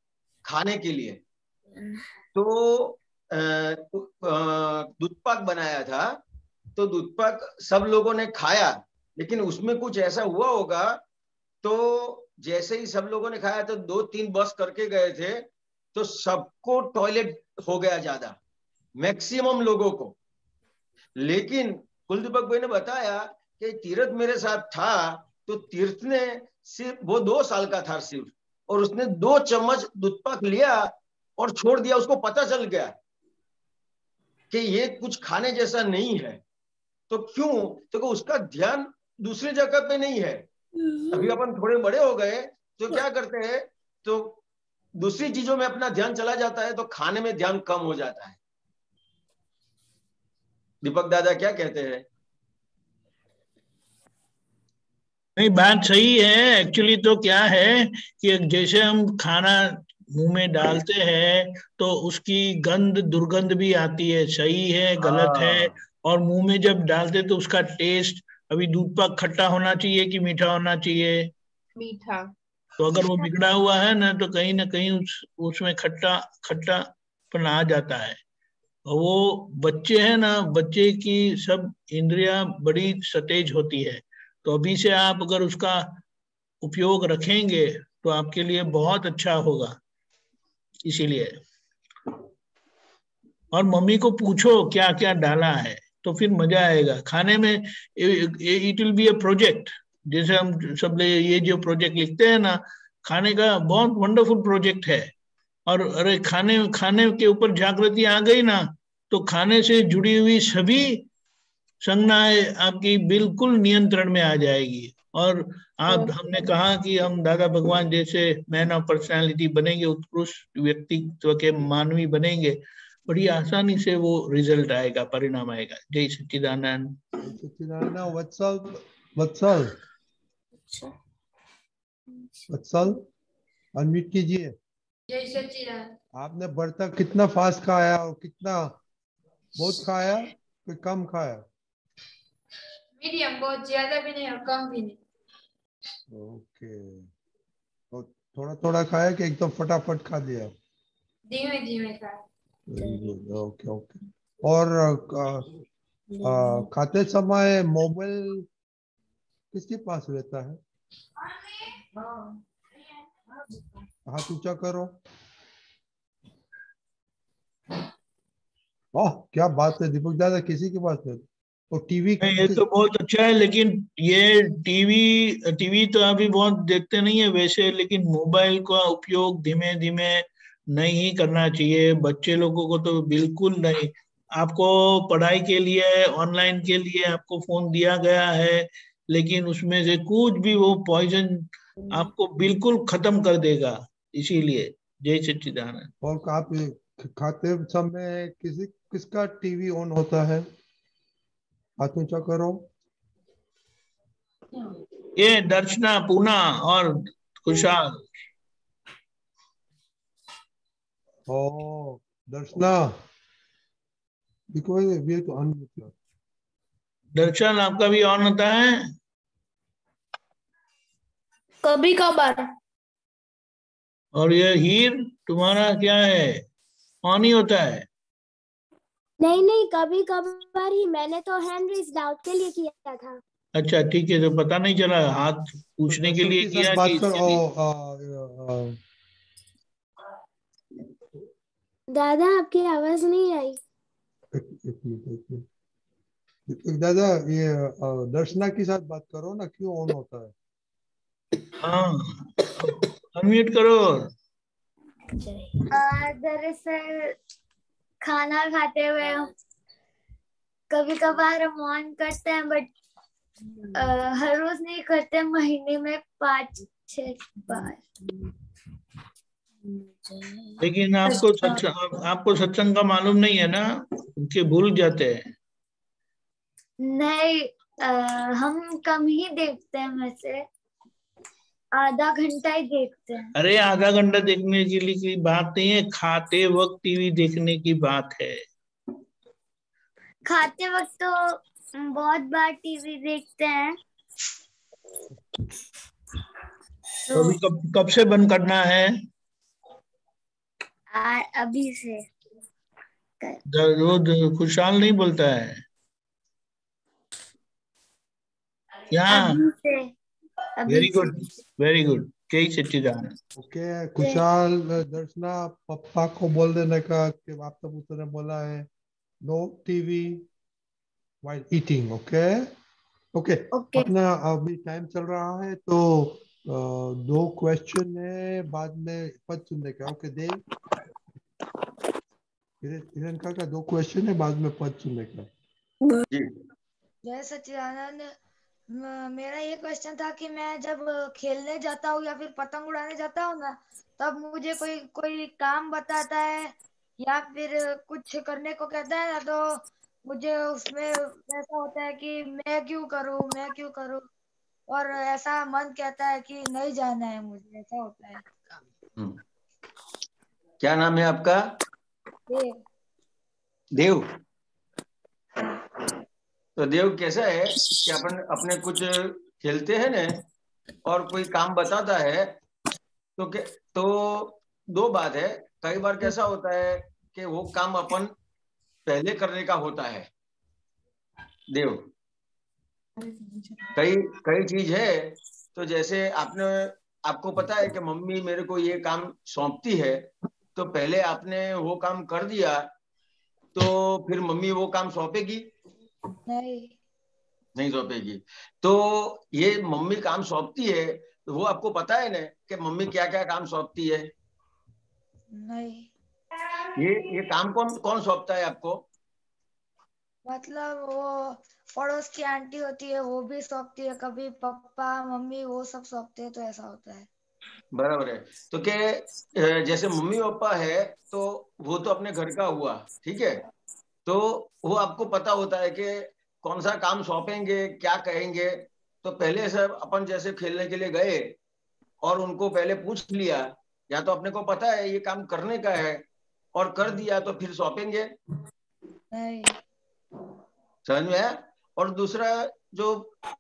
खाने के लिए। तो दूध पाक बनाया था, तो दूध पाक सब लोगों ने खाया, लेकिन उसमें कुछ ऐसा हुआ होगा। तो जैसे ही सब लोगों ने खाया तो 2-3 बस करके गए थे, तो सबको टॉयलेट हो गया ज्यादा, मैक्सिमम लोगों को। लेकिन कुलदीपक भाई ने बताया कि तीर्थ मेरे साथ था, तो तीर्थ ने सिर्फ, वो 2 साल का था सिर्फ, और उसने 2 चम्मच दूध पाक लिया और छोड़ दिया। उसको पता चल गया कि ये कुछ खाने जैसा नहीं है। तो क्यों? तो उसका ध्यान दूसरी जगह पे नहीं है। अभी अपन थोड़े बड़े हो गए तो क्या करते हैं, तो दूसरी चीजों में अपना ध्यान चला जाता है, तो खाने में ध्यान कम हो जाता है। दीपक दादा क्या कहते हैं? नहीं, बात सही है। एक्चुअली तो क्या है कि जैसे हम खाना मुंह में डालते हैं तो उसकी गंध दुर्गंध भी आती है, सही है गलत है। और मुंह में जब डालते तो उसका टेस्ट, अभी दूध पाक खट्टा होना चाहिए कि मीठा होना चाहिए? मीठा। तो अगर वो बिगड़ा हुआ है ना कहीं उसमें खट्टापन आ जाता है। और वो बच्चे हैं ना, बच्चे की सब इंद्रियां बड़ी सतेज होती है। तो अभी से आप अगर उसका उपयोग रखेंगे तो आपके लिए बहुत अच्छा होगा। इसीलिए, और मम्मी को पूछो क्या क्या डाला है, तो फिर मजा आएगा खाने में। It will be a project. जैसे हम सब ये जो प्रोजेक्ट लिखते हैं ना, खाने का बहुत वंडरफुल प्रोजेक्ट है। और अरे खाने खाने के ऊपर जागृति आ गई ना, तो खाने से जुड़ी हुई सभी संज्ञाएं आपकी बिल्कुल नियंत्रण में आ जाएगी। और आप, हमने कहा कि हम दादा भगवान जैसे मैन ऑफ पर्सनालिटी बनेंगे, उत्कृष्ट व्यक्तित्व के मानवी बनेंगे, बड़ी आसानी से वो रिजल्ट आएगा, परिणाम आएगा। जय सच्चिदानंद। सच्चिदानंद। वत्सल, वत्सल, वत्सल अनम्यूट कीजिए। जय सच्चिदानंद। आपने बर्ता कितना फास्ट खाया और कितना, बहुत खाया कि कम खाया? मीडियम, बहुत ज्यादा भी नहीं और कम भी नहीं। ओके, तो थोड़ा थोड़ा खाया कि एकदम फटाफट खा लिया? धीमे धीमे खाया। Very good, okay okay. और खाते समय मोबाइल किसके पास रहता है? हाथ ऊंचा करो। वाह क्या बात है दीपक दादा, किसी के पास नहीं। और टीवी ये तो बहुत अच्छा है, लेकिन ये टीवी तो अभी बहुत देखते नहीं है वैसे, लेकिन मोबाइल का उपयोग धीमे धीमे नहीं करना चाहिए। बच्चे लोगों को तो बिल्कुल नहीं। आपको पढ़ाई के लिए, ऑनलाइन के लिए आपको फोन दिया गया है, लेकिन उसमें से कुछ भी वो पॉइजन आपको बिल्कुल खत्म कर देगा। इसीलिए जय सच्चिदानंद। और आप खाते समय किसका टीवी ऑन होता है? हाथ ऊंचा करो। ये दर्शना, पूना और खुशहाल। ओ दर्शना, बिकॉज़ वी तो अनम्यूट। दर्शन आपका भी ऑन होता है? कभी कभार। और ये हीर तुम्हारा क्या है, ऑन ही होता है? नहीं नहीं, कभी कभार ही। मैंने तो हैंड रेज डाउट के लिए किया था। अच्छा ठीक है, तो पता नहीं चला, हाथ पूछने के लिए किया बात कि कर। दादा आपकी आवाज नहीं आई। एक मिनट। दादा ये दर्शना के साथ बात करो ना, क्यों ऑन होता है? हाँ, अनम्यूट करो। दरअसल खाना खाते हुए कभी कभार हम ऑन करते हैं, बट हर रोज नहीं करते, महीने में 5-6 बार। लेकिन आपको सत्संग का मालूम नहीं है ना, कि भूल जाते हैं। नहीं, हम कम ही देखते हैं, वैसे आधा घंटा ही देखते हैं। अरे आधा घंटा देखने के लिए की बात नहीं है, खाते वक्त टीवी देखने की बात है। खाते वक्त तो बहुत बार टीवी देखते हैं। तो अभी कब से बंद करना है? अभी से। रोज खुशहाल नहीं बोलता है क्या? अभी से। Very good, very good. जय सच्चिदानंद। ओके खुशहाल, दर्शना पापा को बोल देने का कि आप तब उसने बोला है no TV while eating. Okay okay अपना अभी टाइम चल रहा है, तो 2 क्वेश्चन है, बाद में पद सुनने का। ओके देव, प्रियंका का 2 क्वेश्चन है, बाद में पद सुनने का। जय सच्चिदानंद। मेरा ये क्वेश्चन था कि मैं जब खेलने जाता हूँ या फिर पतंग उड़ाने जाता हूँ ना, तब मुझे कोई काम बताता है या फिर कुछ करने को कहता है ना, तो मुझे उसमें ऐसा होता है कि मैं क्यों करूँ, और ऐसा मन कहता है कि नहीं जाना है मुझे, ऐसा होता है। क्या नाम है आपका? देव। देव। तो देव कैसा है कि अपन अपने कुछ खेलते हैं ना, और कोई काम बताता है तो 2 बात है। कई बार कैसा होता है कि वो काम अपन पहले करने का होता है देव। कई चीज है, तो जैसे आपको पता है कि मम्मी मेरे को ये काम सौंपती है, तो पहले आपने वो काम कर दिया, तो फिर मम्मी वो काम सौंपेगी? नहीं सौंपेगी। तो ये मम्मी काम सौंपती है, तो वो आपको पता है ना कि मम्मी क्या क्या काम सौंपती है? नहीं। ये काम कौन सौंपता है आपको? मतलब वो पड़ोस की आंटी होती है, वो भी सौंपती है, कभी पापा मम्मी वो सब सौंपते हैं, तो ऐसा होता है। बराबर है। तो क्या जैसे मम्मी पापा है, तो वो तो अपने घर का हुआ, ठीक है। तो वो आपको पता होता है कि कौन सा काम सौंपेंगे, क्या कहेंगे। तो पहले से अपन जैसे खेलने के लिए गए और उनको पहले पूछ लिया, या तो अपने को पता है ये काम करने का है और कर दिया, तो फिर सौंपेंगे? नहीं। समझ में आया? और दूसरा, जो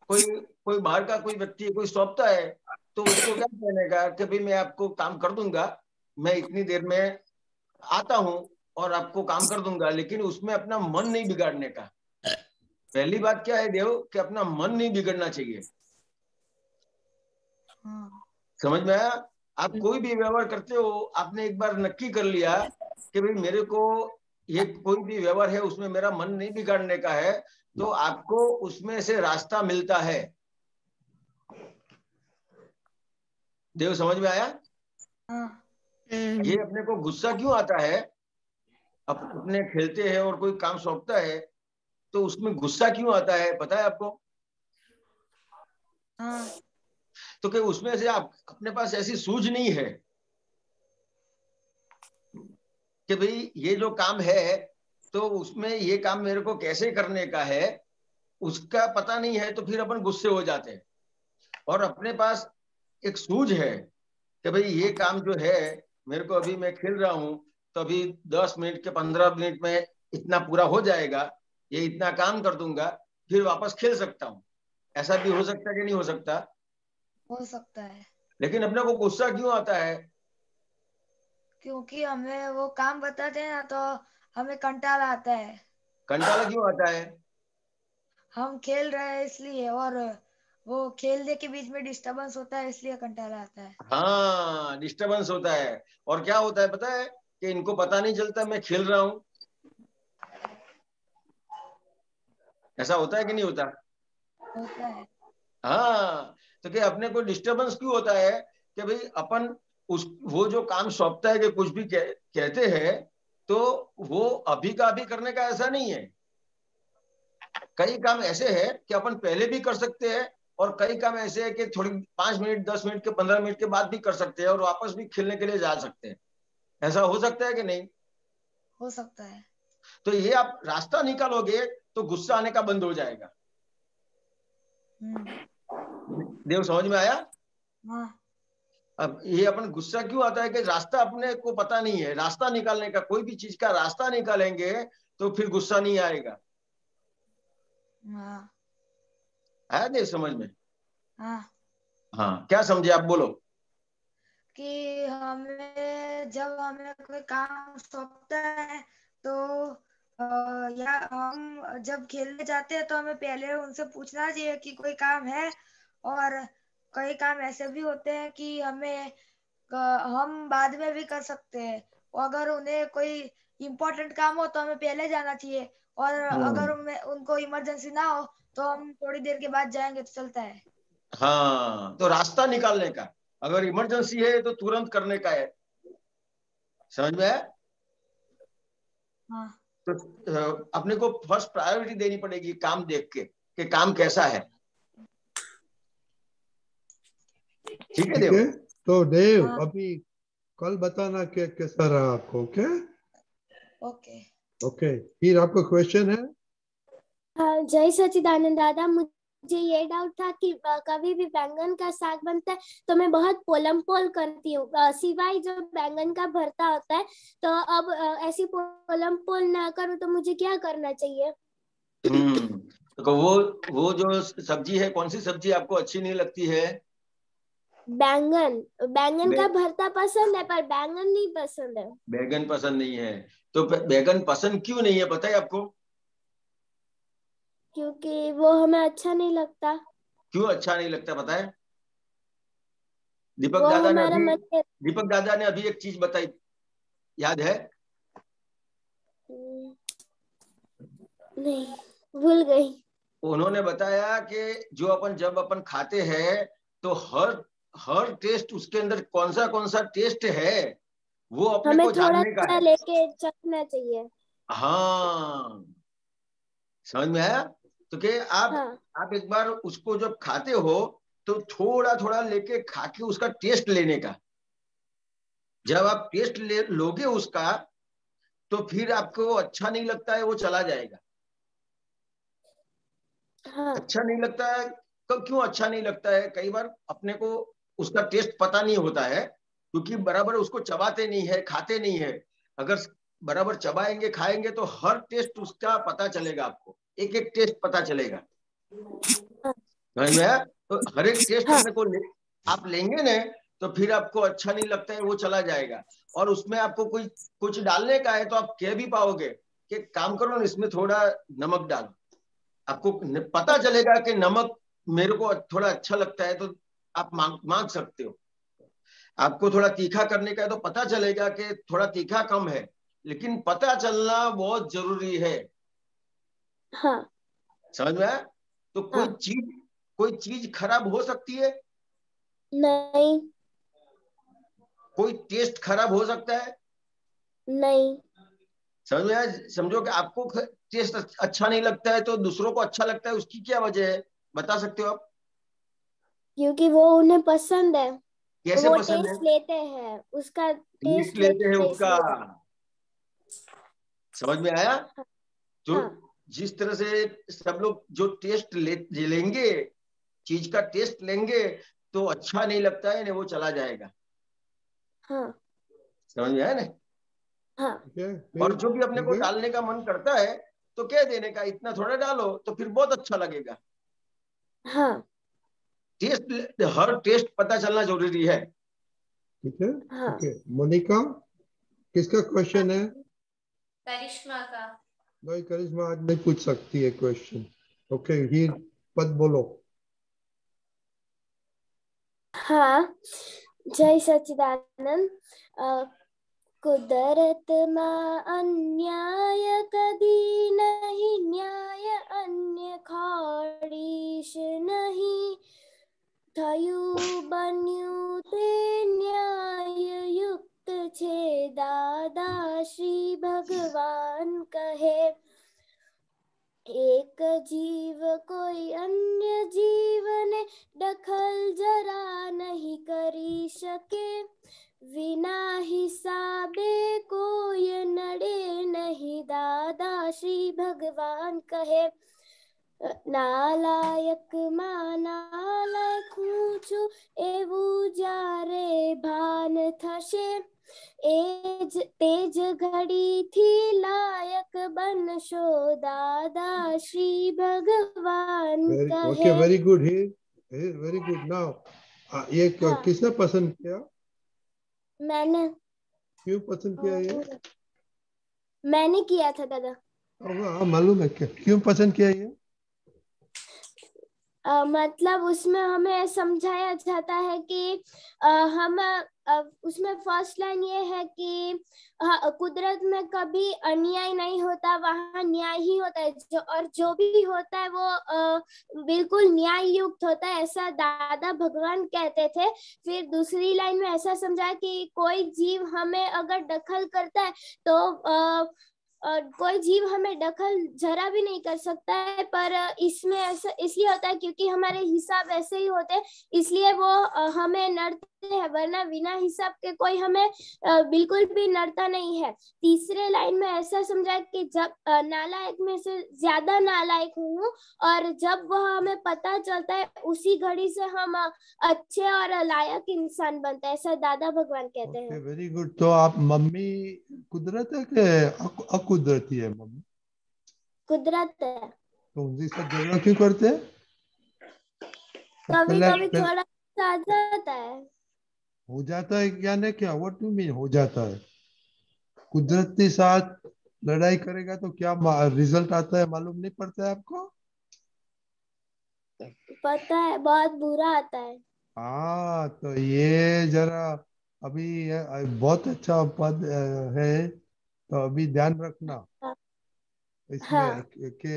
कोई बाहर का कोई व्यक्ति कोई सौंपता है, तो उसको क्या कहने का कि भाई मैं आपको काम कर दूंगा, मैं इतनी देर में आता हूं और आपको काम कर दूंगा, लेकिन उसमें अपना मन नहीं बिगाड़ने का। पहली बात क्या है देव, कि अपना मन नहीं बिगड़ना चाहिए। समझ में आया? आप कोई भी व्यवहार करते हो, आपने एक बार नक्की कर लिया कि भाई मेरे को ये कोई भी व्यवहार है उसमें मेरा मन नहीं बिगाड़ने का है, तो आपको उसमें से रास्ता मिलता है। देव समझ में आया? ये अपने को गुस्सा क्यों आता है, अपने खेलते हैं और कोई काम सौंपता है तो उसमें गुस्सा क्यों आता है, पता है आपको? तो क्या उसमें से आप अपने पास ऐसी सूझ नहीं है कि भाई ये जो काम है, तो उसमें ये काम मेरे को कैसे करने का है, उसका पता नहीं है, तो फिर अपन गुस्से हो जाते हैं। और अपने पास एक सूझ है कि भाई ये काम जो है मेरे को, अभी मैं खेल रहा हूं, तो अभी 10 मिनट के 15 मिनट में इतना पूरा हो जाएगा, ये इतना काम कर दूंगा, फिर वापस खेल सकता हूँ। ऐसा भी हो सकता है कि नहीं हो सकता? हो सकता है। लेकिन अपने को गुस्सा क्यों आता है? क्योंकि हमें वो काम बताते हैं ना, तो हमें कंटाला आता है। कंटाला क्यों आता है? हम खेल रहे हैं इसलिए, और वो खेलने के बीच में डिस्टरबेंस होता है, इसलिए कंटाला आता है। हाँ, डिस्टरबेंस होता है। और क्या होता है पता है, कि इनको पता नहीं चलता मैं खेल रहा हूं। ऐसा होता है कि नहीं होता? होता है। हाँ, तो क्या अपने को डिस्टरबेंस क्यों होता है कि भाई अपन वो जो काम सौंपता है कि कुछ भी कहते हैं, तो वो अभी का अभी करने का ऐसा नहीं है। कई काम ऐसे हैं कि अपन पहले भी कर सकते हैं और कई काम ऐसे है कि थोड़ी 5 मिनट 10 मिनट के 15 मिनट के बाद भी कर सकते हैं और वापस भी खेलने के लिए जा सकते हैं। ऐसा हो सकता है कि नहीं? हो सकता है। तो ये आप रास्ता निकालोगे तो गुस्सा आने का बंद हो जाएगा। देव, समझ में आया? हाँ। अब ये अपन गुस्सा क्यों आता है कि रास्ता अपने को पता नहीं है। रास्ता निकालने का, कोई भी चीज का रास्ता निकालेंगे तो फिर गुस्सा नहीं आएगा। हाँ। आया देव समझ में? हाँ। हाँ, क्या समझे आप, बोलो। कि हमें जब हमें कोई काम सौंपता है तो या हम जब खेलने जाते हैं तो हमें पहले उनसे पूछना चाहिए कि कोई काम है। और कई काम ऐसे भी होते हैं कि हम बाद में भी कर सकते हैं। और अगर उन्हें कोई इम्पोर्टेंट काम हो तो हमें पहले जाना चाहिए। और अगर उनको इमरजेंसी ना हो तो हम थोड़ी देर के बाद जाएंगे तो चलता है। हाँ, तो रास्ता निकालने का, अगर इमरजेंसी है तो तुरंत करने का है। समझ में आया? हाँ। तो अपने को फर्स्ट प्रायोरिटी देनी पड़ेगी काम देख के कि काम कैसा है। ठीक है ठीक देव? है, तो देव हाँ। अभी कल बताना कि कैसा रहा आपको। Okay okay. ओके, फिर आपका क्वेश्चन है? हाँ, जय सच्चिदानंद दादा, मुझे ये डाउट था कि कभी भी बैंगन का साग बनता है तो मैं बहुत पोलम पोल करती हूँ, सिवाय जो बैंगन का भरता होता है। तो अब ऐसी पोलम पोल ना करूँ तो मुझे क्या करना चाहिए? तो वो जो सब्जी है, कौन सी सब्जी आपको अच्छी नहीं लगती है? बैंगन। बैंगन का भरता पसंद है पर बैंगन नहीं पसंद है। बैगन पसंद नहीं है? तो बैगन पसंद क्यों नहीं है पता है आपको? क्योंकि वो हमें अच्छा नहीं लगता। क्यों अच्छा नहीं लगता पता है? दीपक वो दादा ने हमारा अभी मन दीपक दादा ने अभी एक चीज बताई, याद है? नहीं, भूल गई। उन्होंने बताया कि जब अपन खाते हैं तो हर टेस्ट, उसके अंदर कौन सा टेस्ट है वो अपने हमें को थोड़ा जानने का थोड़ा है। लेके चखना चाहिए। हाँ, समझ में आया? तो कि हाँ। आप एक बार उसको जब खाते हो तो थोड़ा थोड़ा लेके खा के उसका टेस्ट लेने का। जब आप टेस्ट लोगे उसका तो फिर आपको अच्छा नहीं लगता है, वो चला जाएगा। हाँ। अच्छा नहीं लगता है तो क्यों अच्छा नहीं लगता है? कई बार अपने को उसका टेस्ट पता नहीं होता है क्योंकि बराबर उसको चबाते नहीं है, खाते नहीं है। अगर बराबर चबाएंगे खाएंगे तो हर टेस्ट उसका पता चलेगा आपको, एक एक टेस्ट पता चलेगा। समझ में आया? तो हर एक टेस्ट अपने को आप लेंगे ना तो फिर आपको अच्छा नहीं लगता है, वो चला जाएगा। और उसमें आपको कुछ डालने का है तो आप कह भी पाओगे कि काम करो ना, इसमें थोड़ा नमक डालो। आपको पता चलेगा कि नमक मेरे को थोड़ा अच्छा लगता है तो आप मांग सकते हो। आपको थोड़ा तीखा करने का है तो पता चलेगा कि थोड़ा तीखा कम है, लेकिन पता चलना बहुत जरूरी है। हाँ। समझ में आया? तो कोई चीज खराब हो सकती है? नहीं। कोई टेस्ट खराब हो सकता है? नहीं। समझ में आया? समझो कि आपको टेस्ट अच्छा नहीं लगता है तो दूसरों को अच्छा लगता है, उसकी क्या वजह है बता सकते हो आप? क्योंकि वो उन्हें पसंद है, कैसे वो पसंद है? टेस्ट लेते हैं, उसका टेस्ट टेस्ट लेते हैं लेते हैं उसका। इसलिए। समझ में आया? जो हाँ। जिस तरह से सब लोग जो टेस्ट लेंगे, चीज का टेस्ट लेंगे तो अच्छा नहीं लगता है ना, वो चला जाएगा। हाँ। समझ में आया ना? हाँ। और जो भी अपने को डालने का मन करता है तो कह देने का इतना थोड़ा डालो तो फिर बहुत अच्छा लगेगा। हाँ। टेस्ट, हर टेस्ट पता चलना जरूरी है। ठीक है। हाँ। ओके, मोनिका किसका क्वेश्चन है? करिश्मा का। भाई करिश्मा आज नहीं पूछ सकती है क्वेश्चन। ओके, हीर पद बोलो। हाँ, जय सच्चिदानंद। કુદરતમાં અન્યાય કદી નહીં, ન્યાય અન્ય ખોડીશ નહીં. થયું બન્યું તે ન્યાયયુક્ત છે, દાદા શ્રી ભગવાન કહે. एक जीव कोई अन्य जीवने दखल जरा नहीं करी सके, विना हिसाबे कोई नड़े नहीं, दादा श्री भगवान कहे। नालायक માં નાલાયક હું છું એવું જ્યારે ભાન થશે, તેજ ઘડીથી લાયક બનશો, દાદા શ્રી भगवान कहे। Okay, very good. Very good. Now, ये किसने पसंद किया? मैंने। क्यों पसंद किया ये? मैंने किया था दादा। हाँ, मालूम है। क्यों पसंद किया ये? मतलब उसमें हमें समझाया जाता है कि हम उसमें फर्स्ट लाइन ये है कि कुदरत में कभी अन्याय नहीं होता, वहाँ न्याय ही होता है, जो भी होता है वो बिल्कुल न्याय युक्त होता है, ऐसा दादा भगवान कहते थे। फिर दूसरी लाइन में ऐसा समझा कि कोई जीव हमें अगर दखल करता है तो कोई जीव हमें दखल जरा भी नहीं कर सकता है, पर इसमें ऐसा इसलिए होता है क्योंकि हमारे हिसाब ऐसे ही होते हैं, इसलिए वो हमें नड़ते हैं, वरना बिना हिसाब के कोई हमें बिल्कुल भी नड़ता नहीं है। तीसरे लाइन में ऐसा समझा कि जब नालायक में से ज्यादा नालायक हूँ, और जब वह हमें पता चलता है उसी घड़ी से हम अच्छे और लायक इंसान बनते हैं, ऐसा दादा भगवान कहते हैं। Very good. तो आप मम्मी कुदरत है कि अकुदरती है? मम्मी कुदरत है। तो उनके साथ झगड़ा क्यों करते हैं? कभी कभी थोड़ा सा आ जाता है। हो जाता है क्या? नहीं, क्या व्हाट डू मीन हो जाता है? कुदरत के साथ लड़ाई करेगा तो क्या रिजल्ट आता है मालूम नहीं पड़ता है आपको? पता है, बहुत बुरा आता है। हाँ, तो ये जरा अभी बहुत अच्छा पद है, तो अभी ध्यान रखना इसमें के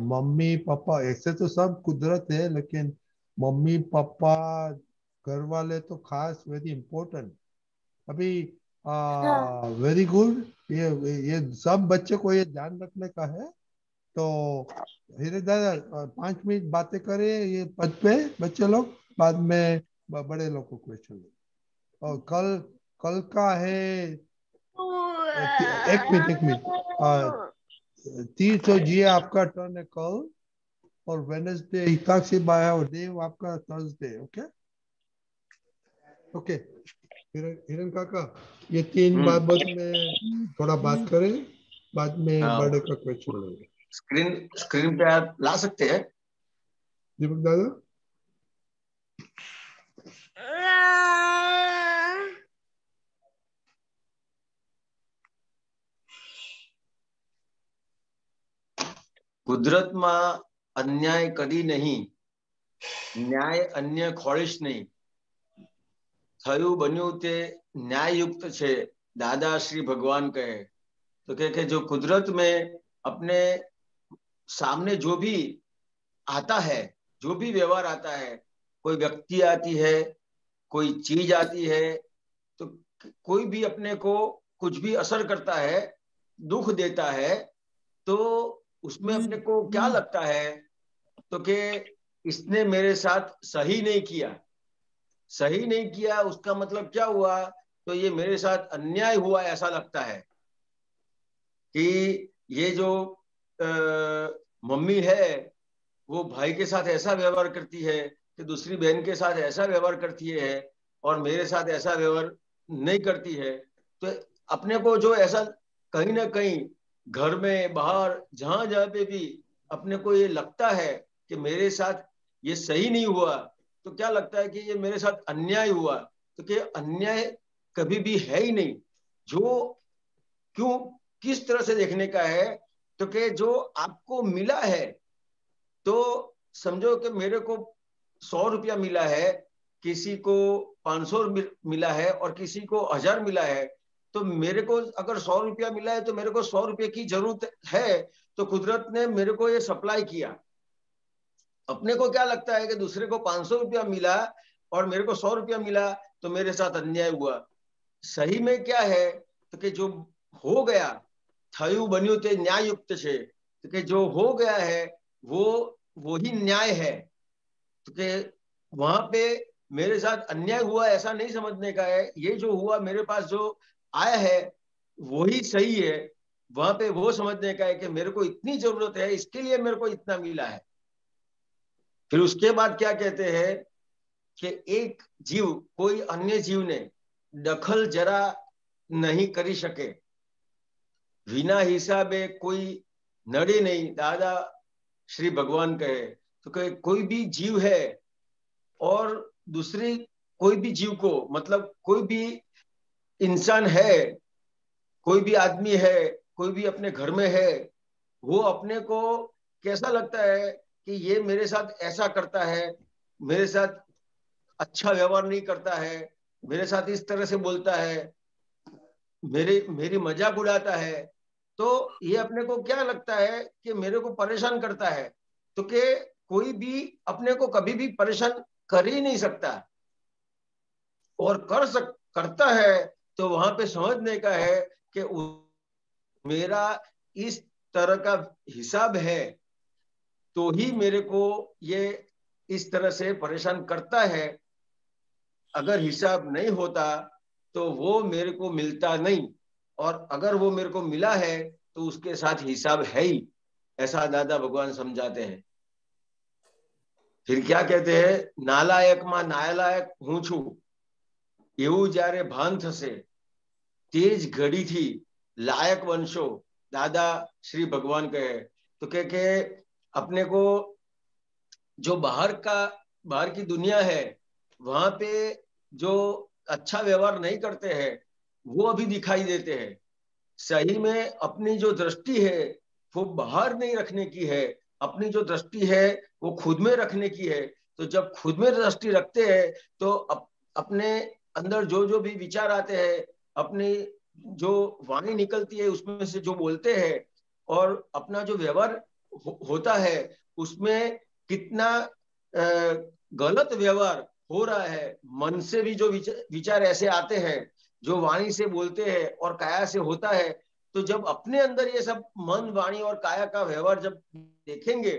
मम्मी पापा ऐसे तो सब कुदरत है, लेकिन मम्मी पापा घर वाले तो खास वेरी इम्पोर्टेंट। अभी वेरी गुड। ये सब बच्चे को ये ध्यान रखने का है। तो धीरे धीरे 5 मिनट बातें करें ये पद पे बच्चे लोग, बाद में बड़े लोग को क्वेश्चन। और कल का है, एक मिनट तीर्थ जी आपका टर्न है कल, और वेडनेसडे हिताक्षी बाया और देव आपका थर्सडे। ओके ओके हिरन काका, ये 3 बाबत में थोड़ा बात करें, बाद में बर्थडे का क्वेश्चन लेंगे। स्क्रीन पे आप ला सकते हैं दीपक दादा? कुदरत में अन्याय कदी नहीं, न्याय अन्य खोड़ीश नहीं, थयु बन्यु ते न्याययुक्त छे, दादा श्री भगवान कहे। तो कहे जो कुदरत में अपने सामने जो भी आता है, जो भी व्यवहार आता है, कोई व्यक्ति आती है, कोई चीज आती है, तो कोई भी अपने को कुछ भी असर करता है, दुख देता है, तो उसमें अपने को क्या लगता है? तो कि इसने मेरे साथ सही नहीं किया। सही नहीं किया उसका मतलब क्या हुआ? तो ये मेरे साथ अन्याय हुआ ऐसा लगता है कि ये जो मम्मी है वो भाई के साथ ऐसा व्यवहार करती है कि दूसरी बहन के साथ ऐसा व्यवहार करती है और मेरे साथ ऐसा व्यवहार नहीं करती है। तो अपने को जो ऐसा कहीं ना कहीं घर में बाहर जहां जहां पे भी अपने को ये लगता है कि मेरे साथ ये सही नहीं हुआ, तो क्या लगता है कि ये मेरे साथ अन्याय हुआ। तो कि अन्याय कभी भी है ही नहीं। जो क्यों किस तरह से देखने का है, तो कि जो आपको मिला है, तो समझो कि मेरे को 100 रुपया मिला है, किसी को 500 मिला है और किसी को 1000 मिला है। तो मेरे को अगर 100 रुपया मिला है तो मेरे को 100 रुपये की जरूरत है, तो कुदरत ने मेरे को ये सप्लाई किया। अपने को क्या लगता है कि दूसरे को 500 रुपया मिला और मेरे को 100 रुपया मिला तो मेरे साथ अन्याय हुआ। सही में क्या है? तो कि जो हो गया, थयु बन्यु ते न्याययुक्त छे, तो कि जो हो गया है वो ही न्याय है। तो कि वहां पे मेरे साथ अन्याय हुआ ऐसा नहीं समझने का है, ये जो हुआ मेरे पास जो आया है वही सही है। वहां पे वो समझने का है कि मेरे को इतनी जरूरत है, इसके लिए मेरे को इतना मिला है। फिर उसके बाद क्या कहते हैं कि एक जीव कोई अन्य जीव ने दखल जरा नहीं करी सके, विना हिसाबे कोई नड़े नहीं, दादा श्री भगवान कहे। तो कोई भी जीव है और दूसरी कोई भी जीव को, मतलब कोई भी इंसान है, कोई भी आदमी है, कोई भी अपने घर में है, वो अपने को कैसा लगता है कि ये मेरे साथ ऐसा करता है, मेरे साथ अच्छा व्यवहार नहीं करता है, मेरे साथ इस तरह से बोलता है, मेरी मजाक उड़ाता है, तो ये अपने को क्या लगता है कि मेरे को परेशान करता है। तो कि कोई भी अपने को कभी भी परेशान कर ही नहीं सकता, और करता है तो वहां पे समझने का है कि मेरा इस तरह का हिसाब है तो ही मेरे को ये इस तरह से परेशान करता है। अगर हिसाब नहीं होता तो वो मेरे को मिलता नहीं, और अगर वो मेरे को मिला है तो उसके साथ हिसाब है ही, ऐसा दादा भगवान समझाते हैं। फिर क्या कहते हैं, नालायक માં નાલાયક હું છું એવું જ્યારે ભાન થશે तेज घड़ी थी लायक वंशो, दादा श्री भगवान कहे। तो के अपने को जो बाहर की दुनिया है वहां पे जो अच्छा व्यवहार नहीं करते हैं वो अभी दिखाई देते हैं। सही में अपनी जो दृष्टि है वो बाहर नहीं रखने की है, अपनी जो दृष्टि है वो खुद में रखने की है। तो जब खुद में दृष्टि रखते हैं तो अपने अंदर जो जो भी विचार आते हैं, अपनी जो वाणी निकलती है उसमें से जो बोलते हैं, और अपना जो व्यवहार होता है उसमें कितना गलत व्यवहार हो रहा है, मन से भी जो विचार ऐसे आते हैं, जो वाणी से बोलते हैं और काया से होता है। तो जब अपने अंदर ये सब मन, वाणी और काया का व्यवहार जब देखेंगे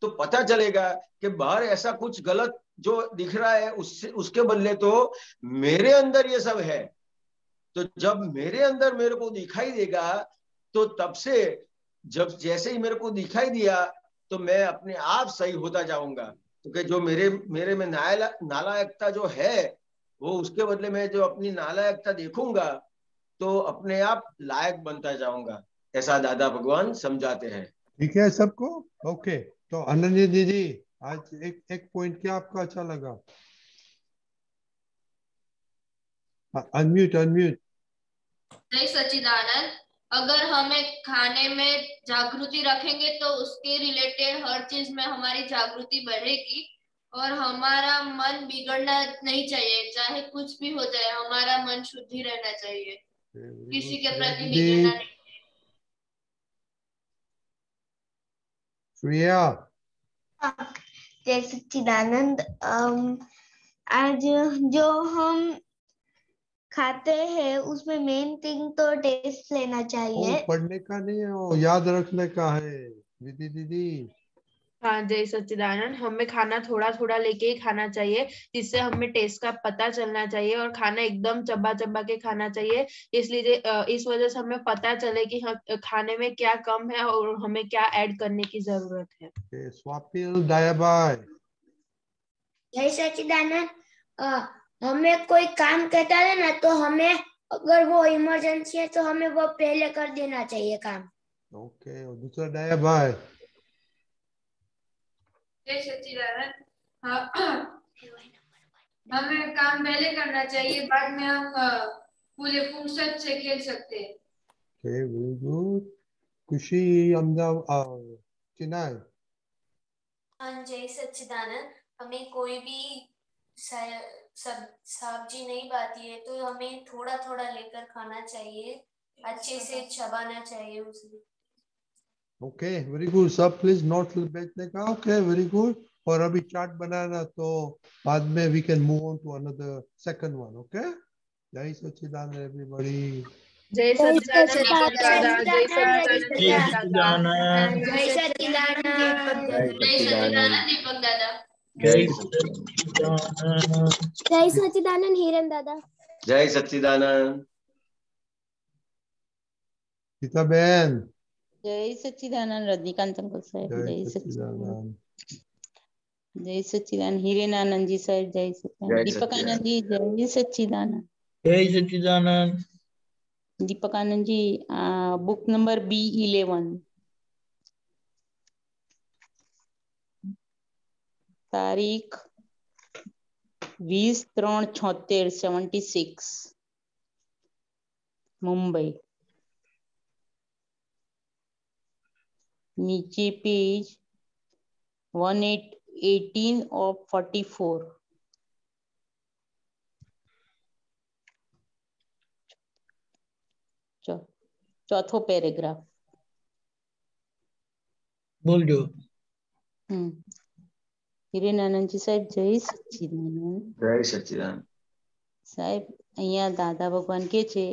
तो पता चलेगा कि बाहर ऐसा कुछ गलत जो दिख रहा है उसके बदले तो मेरे अंदर ये सब है। तो जब मेरे अंदर मेरे को दिखाई देगा तो तब से जब जैसे ही मेरे को दिखाई दिया तो मैं अपने आप सही होता जाऊंगा। तो कि जो मेरे में नालायकता जो है वो उसके बदले में जो अपनी नालायकता देखूंगा तो अपने आप लायक बनता जाऊंगा, ऐसा दादा भगवान समझाते हैं। ठीक है सबको? ओके, तो अनन्या दीदी आज एक पॉइंट क्या आपका अच्छा लगा? अनम्यूट। जय सच्चिदानंद। अगर हमें खाने में जागृति रखेंगे तो उसके रिलेटेड हर चीज में हमारी जागृति बढ़ेगी और हमारा मन बिगड़ना नहीं चाहिए, चाहे कुछ भी हो जाए हमारा मन शुद्ध ही रहना चाहिए, किसी के प्रति बिगड़ना नहीं। श्रेया। जय सच्चिदानंद। आज जो हम खाते हैं उसमें मेन थिंग तो टेस्ट लेना चाहिए। पढ़ने का नहीं है, वो याद रखने का है विधि दीदी। हाँ जय सच्चिदानंद, हमें खाना थोड़ा थोड़ा लेके ही खाना चाहिए जिससे हमें टेस्ट का पता चलना चाहिए, और खाना एकदम चबा चबा के खाना चाहिए, इसलिए इस वजह से हमें पता चले कि खाने में क्या कम है और हमें क्या ऐड करने की जरूरत है। स्वापिल दयाबाई। जय सच्चिदानंद। हमें कोई काम कहता है ना तो हमें, अगर वो इमरजेंसी है तो हमें वो पहले कर देना चाहिए काम। ओके, और दूसरा दयाबाई। जय सच्चिदानंद। हमें काम पहले करना चाहिए, बाद में हम पूरे फुर्सत से खेल सकते हैं। Okay, very good. खुशी अहमदाबाद चेन्नई। जय सच्चिदानंद। हमें कोई भी सब्जी नहीं पाती है तो हमें थोड़ा थोड़ा लेकर खाना चाहिए, अच्छे से चबाना चाहिए उसे। Okay, very good. सब प्लीज नोट बैठने का। Okay, very good. और अभी चार्ट बनाना तो बाद में we can move on to another second one. Okay, जय सच्चिदानंद एवरीबॉडी। जय सच्चिदानंद दीपक दादा, जय सच्चिदानंद जय दीपक दादा, सच्चिदानंद दीपक दादा। जय सच्चिदानंद जय सच्चिदानंद हिरन दादा। जय सच्चिदानंद। गीता बहन जय सच्चिदानंद रजनीकांत अंकल साहेब, जय सच्चिदानंद। जय सच्चिदानंद हिरेनानंद जी साहेब, जय सच्चिदानंद दीपक आनंद जी, जय सच्चिदानंद। जय सच्चिदानंद। दीपक Anand ji book number B11, तारीख 20/3/76, मुंबई। नीचे पेज 18 of 44। चौथो पैराग्राफ बोल जो। हिरेनानंद जी साहेब, जय सच्चिदानंद। जय सच्चिदानंद। સાહેબ અહીંયા દાદા ભગવાન કે છે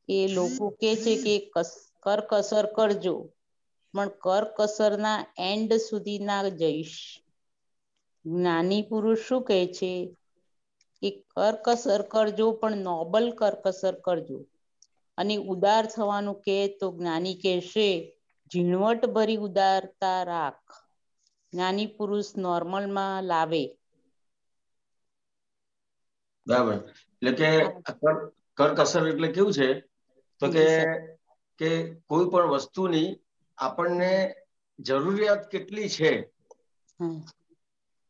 કે લોકો કે છે કે કરકસર કરજો, પણ કરકસરના એન્ડ સુધી ના જઈશ। જ્ઞાની પુરુષ શું કહે છે કે કરકસર કરજો પણ નોબલ કરકસર કરજો। અને ઉદાર થવાનું કે તો જ્ઞાની કહેશે ઝીણવટ ભરી ઉદારતા રાખ। જ્ઞાની પુરુષ નોર્મલમાં લાવે। બરાબર, એટલે કે કરકસર એટલે કેવું છે તો કે કોઈ પણ વસ્તુની આપણને જરૂરિયાત કેટલી છે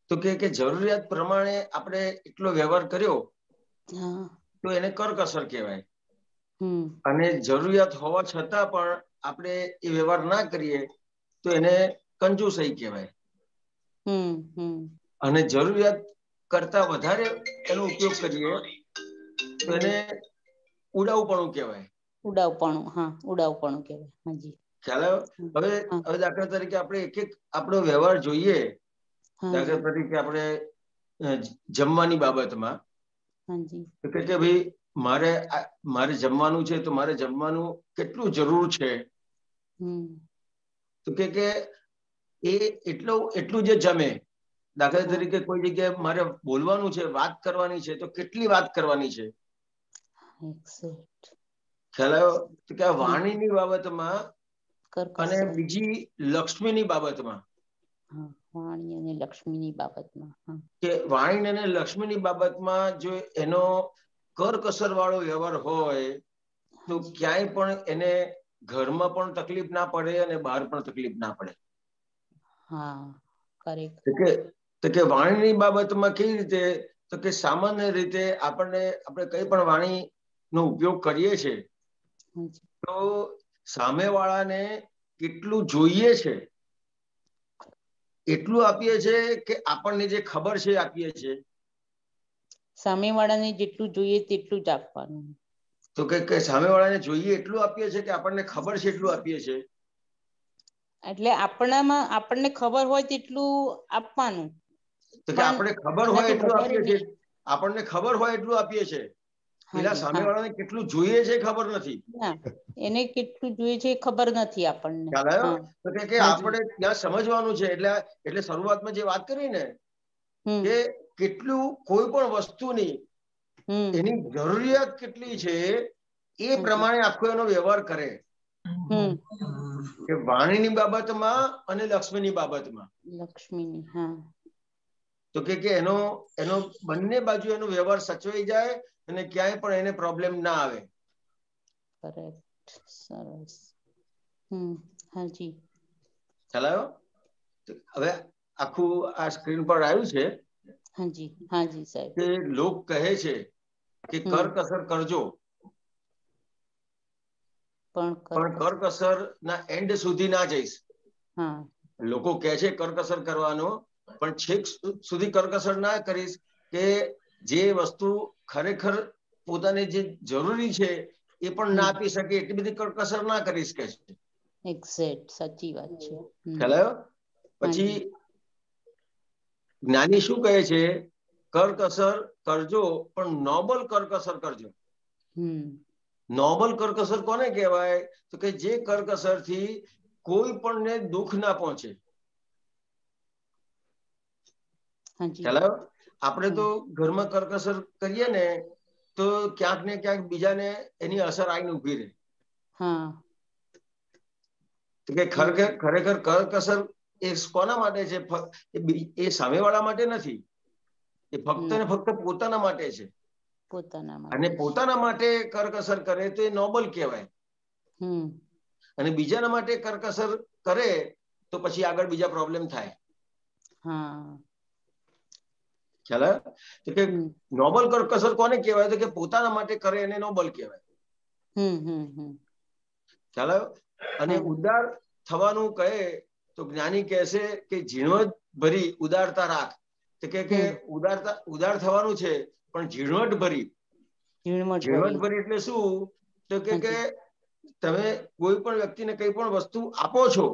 તો કે જરૂરિયાત પ્રમાણે આપણે એટલો વ્યવહાર કર્યો તો એને કરકસર કહેવાય। અને જરૂરિયાત હોવા છતાં પણ આપણે એ વ્યવહાર ના કરીએ તો એને કંજૂસાઈ કહેવાય। અને જરૂરિયાત કરતા વધારે એનો ઉપયોગ કરીએ તો એને ઉડાઉપણું કહેવાય। ઉડાઉપણું, હા, ઉડાઉપણું કહેવાય। હાજી, ખ્યાલ આવ્યો? હવે દાખલા તરીકે આપણે એક એક આપણો વ્યવહાર જોઈએ। દાખલા તરીકે આપણે જમવાની બાબતમાં કે ભાઈ મારે જમવાનું છે તો મારે જમવાનું કેટલું જરૂર છે તો કે એ એટલું જે જમે। દાખલા તરીકે કોઈ જગ્યાએ મારે બોલવાનું છે, વાત કરવાની છે તો કેટલી વાત કરવાની છે। ખ્યાલ આવ્યો? તો કે વાણીની બાબતમાં અને બીજી લક્ષ્મીની બાબતમાં, વાણી અને લક્ષ્મીની બાબતમાં કે વાણી અને લક્ષ્મીની બાબતમાં જો એનો કરકસર વાળો વ્યવહાર હોય તો ક્યાંય પણ એને ઘરમાં પણ તકલીફ ના પડે અને બહાર પણ તકલીફ ના પડે। તો કે વાણીની બાબતમાં કેવી રીતે તો કે સામાન્ય રીતે આપણે કઈ પણ વાણીનો ઉપયોગ કરીએ છીએ તો સામેવાળાને કેટલું જોઈએ છે એટલું આપીએ છીએ કે આપણને જે ખબર છે આપીએ છીએ। સામેવાળાને જેટલું જોઈએ તેટલું જ આપવાનું। તો કે સામેવાળાને જોઈએ એટલું આપીએ છીએ કે આપણને ખબર છે એટલું આપીએ છીએ। એટલે આપણને ખબર હોય તેટલું આપવાનું। તો કે આપણે ખબર હોય એટલું આપીએ છીએ, આપણને ખબર હોય એટલું આપીએ છીએ। પેલા સામેવાળાને કેટલું જોઈએ છે ખબર નથી। એને કેટલું જોઈએ છે ખબર નથી આપણને। ખ્યાલ આવ્યો? તો કે આપણે ત્યાં સમજવાનું છે। એટલે શરૂઆતમાં જે વાત કરી ને કે કેટલું કોઈ પણ વસ્તુની એની જરૂરિયાત કેટલી છે એ પ્રમાણે આખો એનો વ્યવહાર કરે। કે વાણીની બાબતમાં અને લક્ષ્મીની બાબતમાં। લક્ષ્મીની, હા। તો કે એનો બંને બાજુ એનો વ્યવહાર સચવાઈ જાય અને ક્યાંય પણ એને પ્રોબ્લેમ ના આવે। કરેક્ટ, સરસ। હાજી, ખ્યાલ આવ્યો? હવે આખું આ સ્ક્રીન પર આવ્યું છે। હાજી, હાજી સાહેબ। કે લોક કહે છે કે કરકસર કરજો પણ કરકસર ના એન્ડ સુધી ના જઈશ। લોકો કહે છે કરકસર કરવાનો પણ છેક સુધી કરકસર ના કરીશ કે જે વસ્તુ ખરેખર પોતાને જે જરૂરી છે એ પણ ના આપી શકે એટલી બધી કરકસર ના કરીશ કે છે। એક્ઝેક્ટ, સાચી વાત છે। ખ્યાલ આવ્યો? પછી જ્ઞાની શું કહે છે? કરકસર કરજો પણ નોબલ કરકસર કરજો। નોબલ કરકસર કોને કહેવાય? તો કે જે કરકસરથી કોઈ પણને દુઃખ ના પહોંચે. ખ્યાલ આવ્યો? આપણે તો ઘરમાં કરકસર કરીએ ને તો ક્યાંક ને ક્યાંક બીજાને એની અસર આવીને ઉભી રહે. તો કે ખરેખર કરકસર એ કોના માટે છે? એ સામેવાળા માટે નથી, એ ફક્ત ને ફક્ત પોતાના માટે છે. અને પોતાના માટે કરકસર કરે તો એ નોબલ કહેવાય. અને બીજાના માટે કરકસર કરે તો પછી આગળ બીજા પ્રોબ્લેમ થાય. ખ્યાલ આવ્યો? તો કે નોબલ કરકસર કોને કહેવાય? તો કે પોતાના માટે કરે એને નોબલ કહેવાય. ખ્યાલ આવ્યો? અને ઉદાર થવાનું કહે તો જ્ઞાની કહેશે કે ઝીણવટ ભરી ઉદારતા રાખ. તો કે ઉદાર થવાનું છે પણ ઝીણવટ ભરી. ઝીણવટ ભરી એટલે શું? તો કે તમે કોઈ પણ વ્યક્તિને કઈ પણ વસ્તુ આપો છો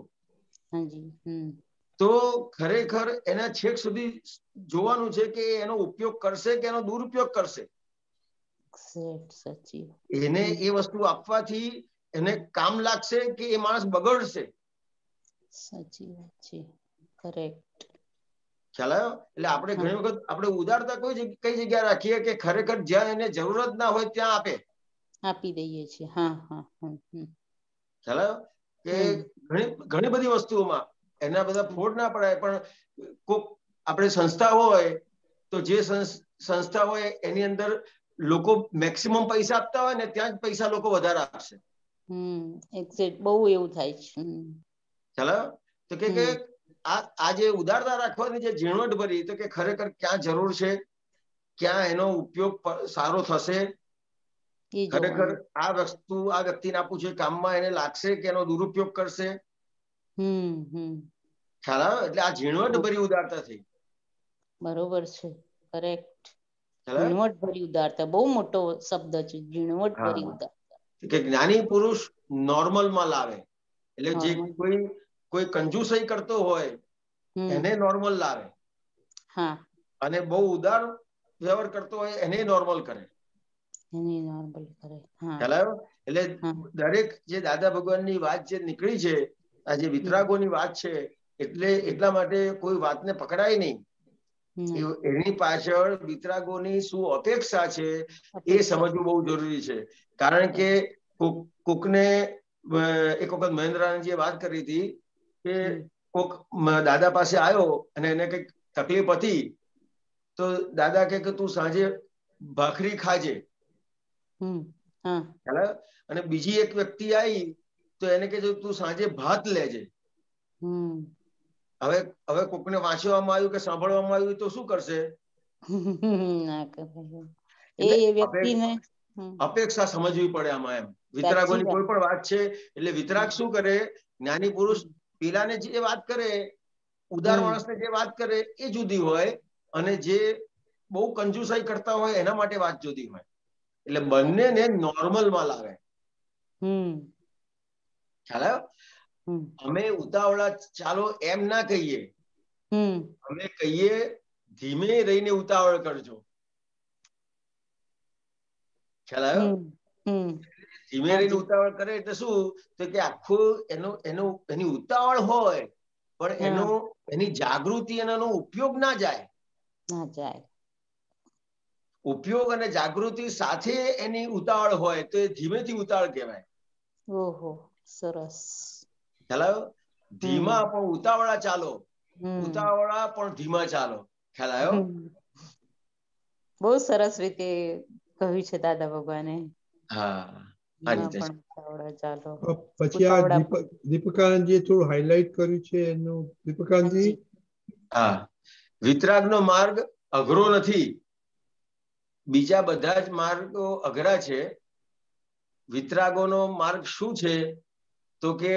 તો ખરેખર એના છેક સુધી જોવાનું છે કે એનો ઉપયોગ કરશે કે એનો દુરુપયોગ કરશે. એને એ વસ્તુ આપવાથી એને કામ લાગશે કે એ માણસ બગડશે. સાચી વાત છે. કરેક્ટ. ખ્યાલ આવ્યો? એટલે આપણે ઘણી વખત આપણે ઉદારતા કઈ જગ્યા રાખીએ કે ખરેખર જ્યાં એને જરૂરત ના હોય ત્યાં આપી દઈએ છીએ. ખ્યાલ આવ્યો? કે ઘણી બધી વસ્તુઓમાં એના બધા ફોડ ના પડાય, પણ કોક આપણે સંસ્થા હોય તો જે સંસ્થા હોય એની અંદર લોકો મેક્સિમમ પૈસા આપતા હોય ને ત્યાં જ પૈસા લોકો વધારે આપશે. બહુ એવું થાય છે. ખ્યાલ આવ્યો? તો કે આ જે ઉદારતા રાખવાની જે ઝીણવટ ભરી, તો કે ખરેખર ક્યાં જરૂર છે, ક્યાં એનો ઉપયોગ સારો થશે, ખરેખર આ વસ્તુ આ વ્યક્તિને આપવું છે કામમાં એને લાગશે કે એનો દુરુપયોગ કરશે. ખ્યાલ આવ્યો? એટલે આ ઝીણવટ ભરી ઉદારતા થઈ. બરોબર છે. કરેક્ટ. ઝીણવટ ભરી ઉદારતા બહુ મોટો શબ્દ છે. ઝીણવટ ભરી ઉદારતા કે જ્ઞાની પુરુષ નોર્મલમાં લાવે. એટલે જે કોઈ કંજુસાઈ કરતો હોય એને નોર્મલ લાવે, અને બહુ ઉદાર વ્યવહાર કરતો હોય એને નોર્મલ કરે. ખ્યાલ આવ્યો? એટલે દરેક જે દાદા ભગવાનની વાત જે નીકળી છે, આ જે વિતરાગોની વાત છે, એટલા માટે કોઈ વાતને પકડાય નહીં. એની પાછળ વિતરાગોની શું અપેક્ષા છે એ સમજવું બહુ જરૂરી છે. કારણ કે કોકને એક વખત મહેન્દ્રાનંદજીએ વાત કરી હતી કે કોક દાદા પાસે આવ્યો અને એને કઈક તકલીફ હતી, તો દાદા કે તું સાંજે ભાખરી ખાજે. અને બીજી એક વ્યક્તિ આવી તો એને કે તું સાંજે ભાત લેજે. હવે કોકને વાંચવામાં આવ્યું કે સાંભળવામાં આવ્યું તો શું કરશે? અપેક્ષા સમજવી પડે આમાં. એમ વિતરાગોની કોઈ પણ વાત છે એટલે વિતરાગ શું કરે? જ્ઞાની પુરુષ પેલાને જે વાત કરે, ઉદાર માણસને જે વાત કરે એ જુદી હોય, અને જે બહુ કંજુસાઈ કરતા હોય એના માટે વાત જુદી હોય. એટલે બંનેને નોર્મલમાં લાવે. ખ્યાલ આવ્યો? અમે ઉતાવળા ચાલો એમ ના કહીએ, અમે કહીએ ધીમે રહીને ઉતાવળ કરજો. ખ્યાલ આવ્યો? ધીમે રહીને ઉતાવળ કરે એટલે શું? તો કે આખું એની ઉતાવળ હોય પણ એની જાગૃતિ અને એનો ઉપયોગ ના જાય. ઉપયોગ અને જાગૃતિ સાથે એની ઉતાવળ હોય તો એ ધીમેથી ઉતાવળ કહેવાય. ઓહો, સરસ. ખ્યાલ આવ્યો? ધીમા પણ ઉતાવળા ચાલો, ઉતાવળા પણ ધીમા ચાલો. ખ્યાલ આવ્યો? બહુ સરસ રીતે કહ્યું છે દાદા ભગવાને. પછી આ દીપકાનંદજીએ થોડું હાઇલાઇટ કર્યું છે એનું. દીપકાનંદજી, વિતરાગનો માર્ગ અઘરો નથી. બીજા બધા જ માર્ગો અઘરા છે. વિતરાગોનો માર્ગ શું છે? તો કે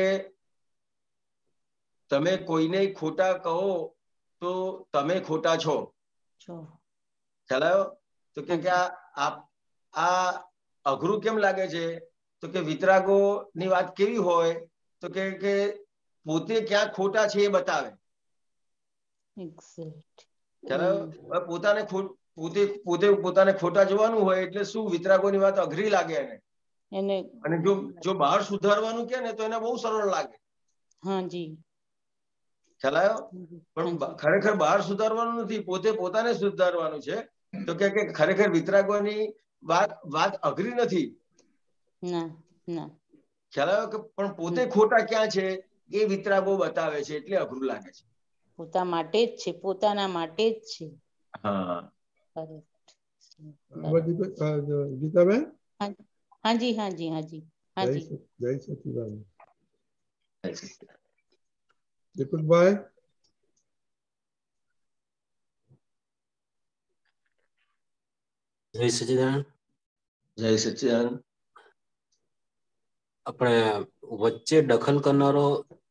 તમે કોઈને ખોટા કહો તો તમે ખોટા છો. ખ્યાલ આવ્યો? તો કે આ અઘરું કેમ લાગે છે? તો કે વિતરાગો ની વાત કેવી હોય? તો કે પોતે ક્યાં ખોટા છે એ બતાવે. પોતાને ખોટા જોવાનું હોય એટલે શું? વિતરાગોની વાત અઘરી લાગે એને. એને અને જો બહાર સુધારવાનું કે ને તો એને બહુ સરળ લાગે. હાજી ખ્યાલ આવ્યો? પણ ખરેખર બહાર સુધારવાનું નથી, પોતે પોતાને સુધારવાનું છે. તો કે ખરેખર વિતરાગોની વાત અઘરી નથી. ના ના ખ્યાલ આવ્યો? કે પણ પોતે ખોટા ક્યાં છે એ વિતરાગો બતાવે છે, એટલે અઘરું લાગે છે. પોતા માટે જ છે, પોતાના માટે જ છે. હા ગીતાબેન. હાજી હાજી હાજી હાજી. જય સચિદાનંદ. દીપકભાઈ. જય સચિદાનંદ. જય સચિદાનંદ. આપણે વચ્ચે દખલ કરનારો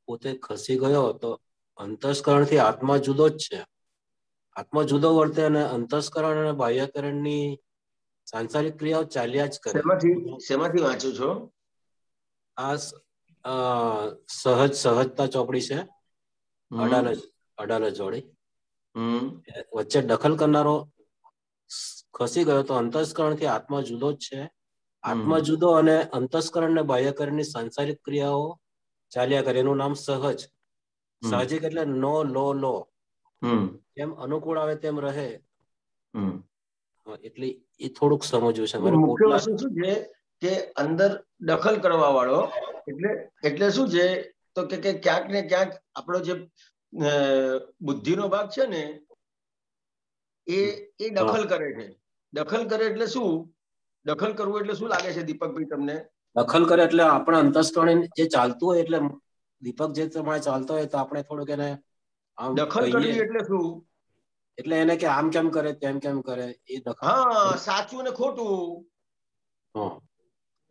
પોતે ખસી ગયો તો અંતસ્કરણથી આત્મા જુદો જ છે. આત્મા જુદો વર્તે અને અંતસ્કરણ અને બાહ્યકરણની સાંસારિક ક્રિયાઓ ચાલ્યા જ કરે. શેમાંથી વાંચો છો? આ સહજતા ચોપડી છે, અડાલજ વાળી. વચ્ચે દખલ કરનારો ખસી ગયો તો અંતસ્કરણથી આત્મા જુદો જ છે. આત્મા જુદો અને અંતસ્કરણ ને બાહ્યકરણની સાંસારિક ક્રિયાઓ ચાલ્યા કરે, એનું નામ સહજ. સાહજિક એટલે નો લો જેમ અનુકૂળ આવે તેમ રહે. એટલે એ થોડુંક સમજવું છે. મુખ્ય વસ્તુ શું છે કે અંદર દખલ કરવા વાળો એટલે શું છે તો કે ક્યાંક ને ક્યાંક આપણો જે બુદ્ધિનો ભાગ છે ને એ દખલ કરે છે. દખલ કરે એટલે શું? દખલ કરવું એટલે શું લાગે છે દીપકભાઈ તમને? દખલ કરે એટલે આપણે અંતસ્કરણ જે ચાલતું હોય, એટલે દીપક જે પ્રમાણે ચાલતો હોય તો આપણે થોડુંક એને આમ દખલ કરવી એટલે શું? એટલે એને કે આમ કેમ કરે તેમ કેમ કરે એ દખલ. હા, સાચું ને ખોટું.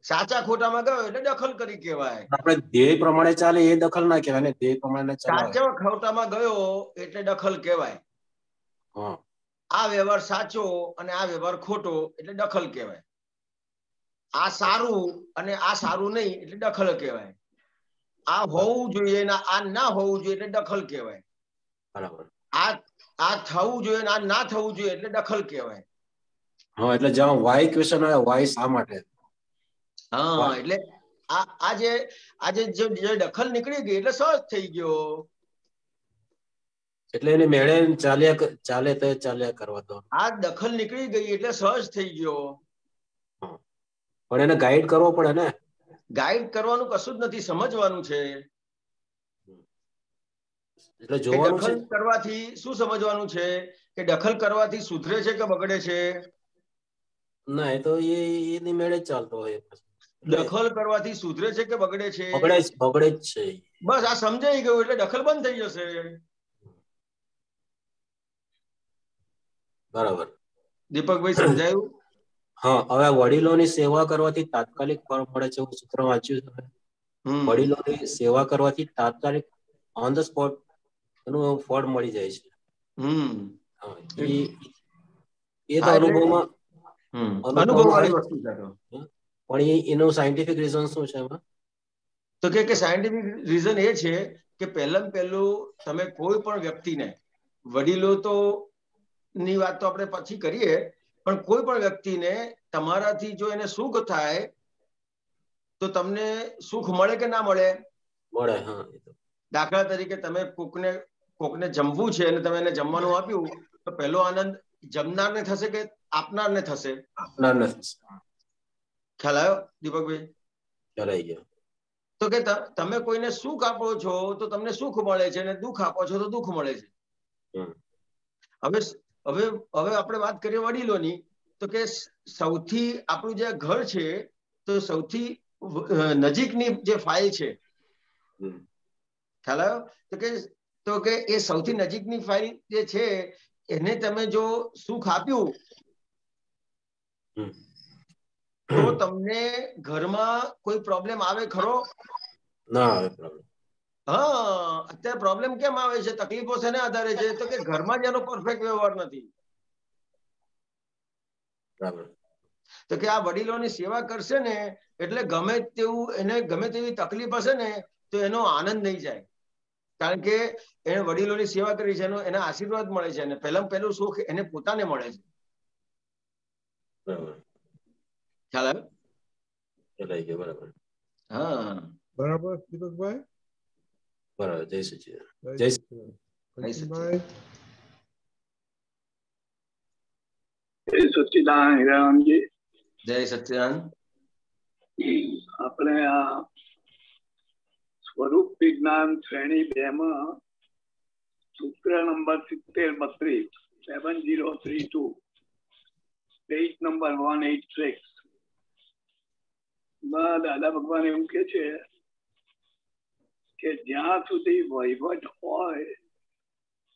સાચા ખોટામાં ગયો એટલે દખલ કરી કહેવાય. આપણે ધ્યેય પ્રમાણે ચાલે એ દખલ ના કહેવાય ને, ધ્યેય પ્રમાણે ચલાવે. સાચા ખોટામાં ગયો એટલે દખલ કહેવાય. આ વ્યવહાર સાચો અને આ વ્યવહાર ખોટો એટલે દખલ કહેવાય. આ સારું અને આ સારું નહીં એટલે દખલ કહેવાય. આ હોવું જોઈએ ને આ ના હોવું જોઈએ એટલે દખલ કહેવાય. બરાબર. આ થવું જોઈએ ને આ ના થવું જોઈએ એટલે દખલ કહેવાય. હા, એટલે જ્યાં વાય ક્વેશ્ચન આવે, વાય શા માટે? હા, એટલે આજે જે દખલ નીકળી ગઈ એટલે સહજ થઈ ગયો. એટલે એને મેળે ચાલ્યા કરવા દો. આ દખલ નીકળી ગઈ એટલે સહજ થઈ ગયો. પણ એને ગાઈડ કરવો પડે ને. ગાઈડ કરવાનું કશું જ નથી, સમજવાનું છે. એટલે જોવાનું છે. દખલ કરવાથી શું સમજવાનું છે કે દખલ કરવાથી સુધરે છે કે બગડે છે? ના, એ તો એની મેળે જ ચાલતો હોય. દખલ કરવાથી સુધરે છે કે બગડે છે? બગડે જ છે. બસ આ સમજાઈ ગયું એટલે દખલ બંધ થઈ જશે. બરાબર. દીપકભાઈ, સમજાયું? હા, હવે વડીલોની સેવા કરવાથી તાત્કાલિક ફળ મળે છે, એવું સૂત્ર વાંચ્યું છે. વડીલોની સેવા કરવાથી તાત્કાલિક ઓન ધ સ્પોટ એનું ફળ મળી જાય છે. એ તો અનુભવમાં અનુભવવાળી વસ્તુ છે. પણ એનું સાયન્ટિફિક રીઝન શું છે એમાં? તો કે સાયન્ટિફિક રીઝન એ છે કે પહેલું તમે કોઈ પણ વ્યક્તિને, વડીલો તો ની વાત તો આપણે પછી કરીએ, પણ કોઈ પણ વ્યક્તિને તમારાથી જો એને સુખ થાય તો તમને સુખ મળે કે ના મળે? મળે. હા. દાખલા તરીકે તમે કોકને જમવું છે અને તમે એને જમવાનું આપ્યું તો પહેલો આનંદ જમનારને થશે કે આપનારને થશે? આપનારને થશે. ખ્યાલ આવ્યો દીપકભાઈ? ખ્યાલ આવી ગયો. તો કે તમે કોઈને સુખ આપો છો તો તમને સુખ મળે છે, અને દુઃખ આપો છો તો દુઃખ મળે છે. હવે આપણે વાત કરીએ વડીલોની, તો કે સૌથી આપણું જે ઘર છે તો સૌથી નજીકની જે ફાઇલ છે, ખ્યાલ આવ્યો? તો કે એ સૌથી નજીકની ફાઇલ જે છે એને તમે જો સુખ આપ્યું તો તમને ઘરમાં કોઈ પ્રોબ્લેમ આવે ખરો? ના આવે પ્રોબ્લેમ. હા, અત્યારે પ્રોબ્લેમ કેમ આવે છે, તકલીફો શેને આધારે છે? તો કે ઘરમાં જ એનો પરફેક્ટ વ્યવહાર નથી. તો કે આ વડીલોની સેવા કરશે ને એટલે ગમે તેવી તકલીફ હશે ને તો એનો આનંદ નહીં જાય, કારણ કે એને વડીલોની સેવા કરી છે, એના આશીર્વાદ મળે છે, અને પહેલું સુખ એને પોતાને મળે છે. ખ્યાલ આવ્યો? બરાબર. હા બરાબર દીપકભાઈ? બરાબર. જય સચિદાનંદ. જય સચિદાનંદ. કંચનભાઈ? જય સચિદાનંદ હિરાનંદજી. જય સચિદાનંદ. આપણે આ સ્વરૂપ વિજ્ઞાન શ્રેણી 2 માં સૂત્ર નંબર 7032 7032 પેજ નંબર 186 માં દાદા ભગવાન એવું કે છે કે જ્યાં સુધી વહીવટ હોય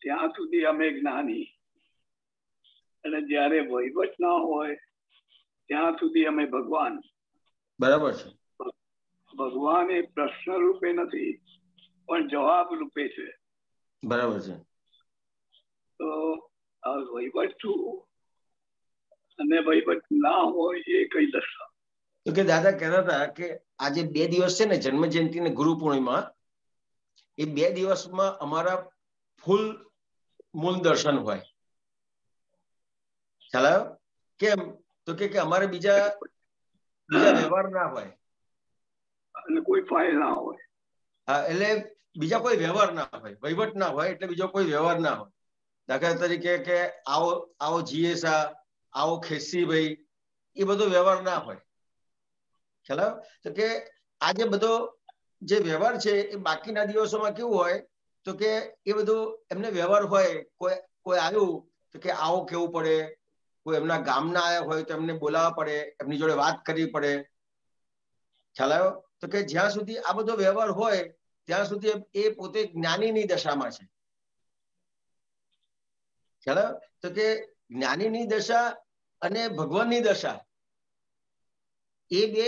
ત્યાં સુધી અમે જ્ઞાની, અને જ્યારે વહીવટ ના હોય ત્યાં સુધી અમે ભગવાન. બરાબર છે. ભગવાન એ પ્રશ્ન રૂપે નથી પણ જવાબ રૂપે છે. બરાબર છે. તો આ વહીવટ શું અને વહીવટ ના હોય એ કઈ દર્શાવે? તો કે દાદા કહેતા હતા કે આજે 2 દિવસ છે ને, જન્મ જયંતિ ને ગુરુ પૂર્ણિમા, એ 2 દિવસમાં અમારા ફૂલ મૂળ દર્શન હોય. ખ્યાલ આવ્યો? કેમ? તો કે અમારે બીજા વ્યવહાર ના હોય અને કોઈ ફાઇલ ના હોય. હા, એટલે બીજા કોઈ વ્યવહાર ના હોય, વહીવટ ના હોય એટલે બીજો કોઈ વ્યવહાર ના હોય. દાખલા તરીકે કે આવો જીએસા, આવો ખેસીભાઈ, એ બધો વ્યવહાર ના હોય. ખ્યાલ આવ્યો? તો કે આજે બધો જે વ્યવહાર છે એ બાકીના દિવસોમાં કેવું હોય તો કે એ બધું એમને વ્યવહાર હોય. કોઈ આવ્યું તો કે આવો કેવું પડે, કોઈ એમના ગામના આવ્યા હોય તો એમને બોલાવવા પડે, એમની જોડે વાત કરવી પડે. ખ્યાલ આવ્યો? તો કે જ્યાં સુધી આ બધો વ્યવહાર હોય ત્યાં સુધી એ પોતે જ્ઞાનીની દશામાં છે. ખ્યાલ આવ્યો? તો કે જ્ઞાનીની દશા અને ભગવાનની દશા એ બે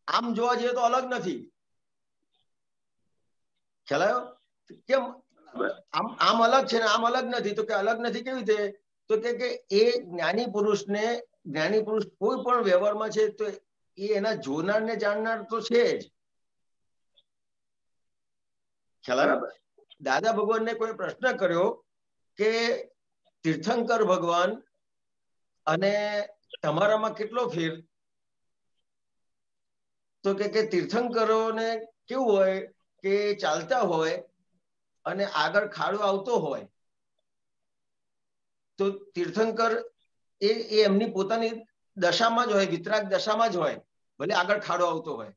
આમ જોવા જઈએ તો અલગ નથી. ખ્યાલ આવ્યો? કેમ આમ અલગ છે ને આમ અલગ નથી? તો કે અલગ નથી કેવી રીતે? તો કે એ જ્ઞાની પુરુષ કોઈ પણ વ્યવહારમાં છે તો એ એના જોનાર ને જાણનાર તો છે જ. ખ્યાલ આવ્યો? દાદા ભગવાનને કોઈ પ્રશ્ન કર્યો કે તીર્થંકર ભગવાન અને તમારામાં કેટલો ફેર? તો કે તીર્થંકરોને કેવું હોય કે ચાલતા હોય અને આગળ ખાડો આવતો હોય તો તીર્થંકર એ એમની પોતાની દશામાં જ હોય, વિતરાગ દશામાં જ હોય, ભલે આગળ ખાડો આવતો હોય.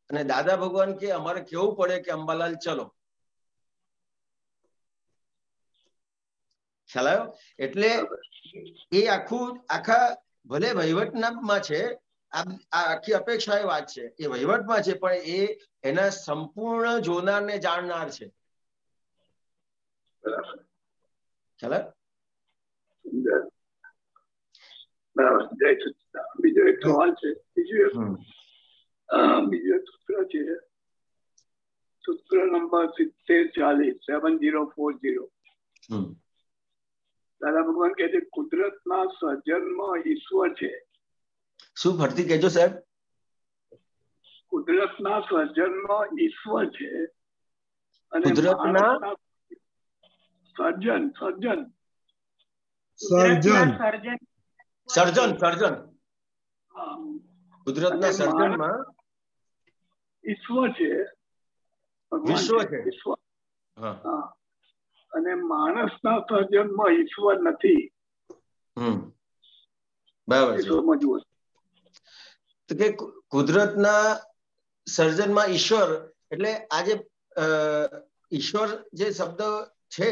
અને દાદા ભગવાન કે અમારે કેવું પડે કે અંબાલાલ ચલો. ખ્યાલ આવ્યો? એટલે એ આખા ભલે વહીવટમાં છે, આ આખી અપેક્ષા એ વાત છે, એ વહીવટમાં છે, પણ એ એના સંપૂર્ણ જોનાર ને જાણનાર છે. ખ્યાલ આવ્યો? બરાબર. જય સચિદાનંદ. બીજો એક સવાલ છે. બીજું એક સૂત્ર છે, સૂત્ર નંબર 7040 7040. દાદા ભગવાન કહે છે કુદરતના સર્જનમાં ઈશ્વર છે. શું ફરતી કહેજો સાહેબ? કુદરતના સર્જનમાં ઈશ્વર છે અને કુદરતના સર્જન કુદરતના સર્જનમાં ઈશ્વર છે, વિશ્વ છે. અને માણસના સર્જનમાં ઈશ્વર નથી. બરાબર છે. સમજવું તો કે કુદરતના સર્જનમાં ઈશ્વર એટલે આજે ઈશ્વર જે શબ્દ છે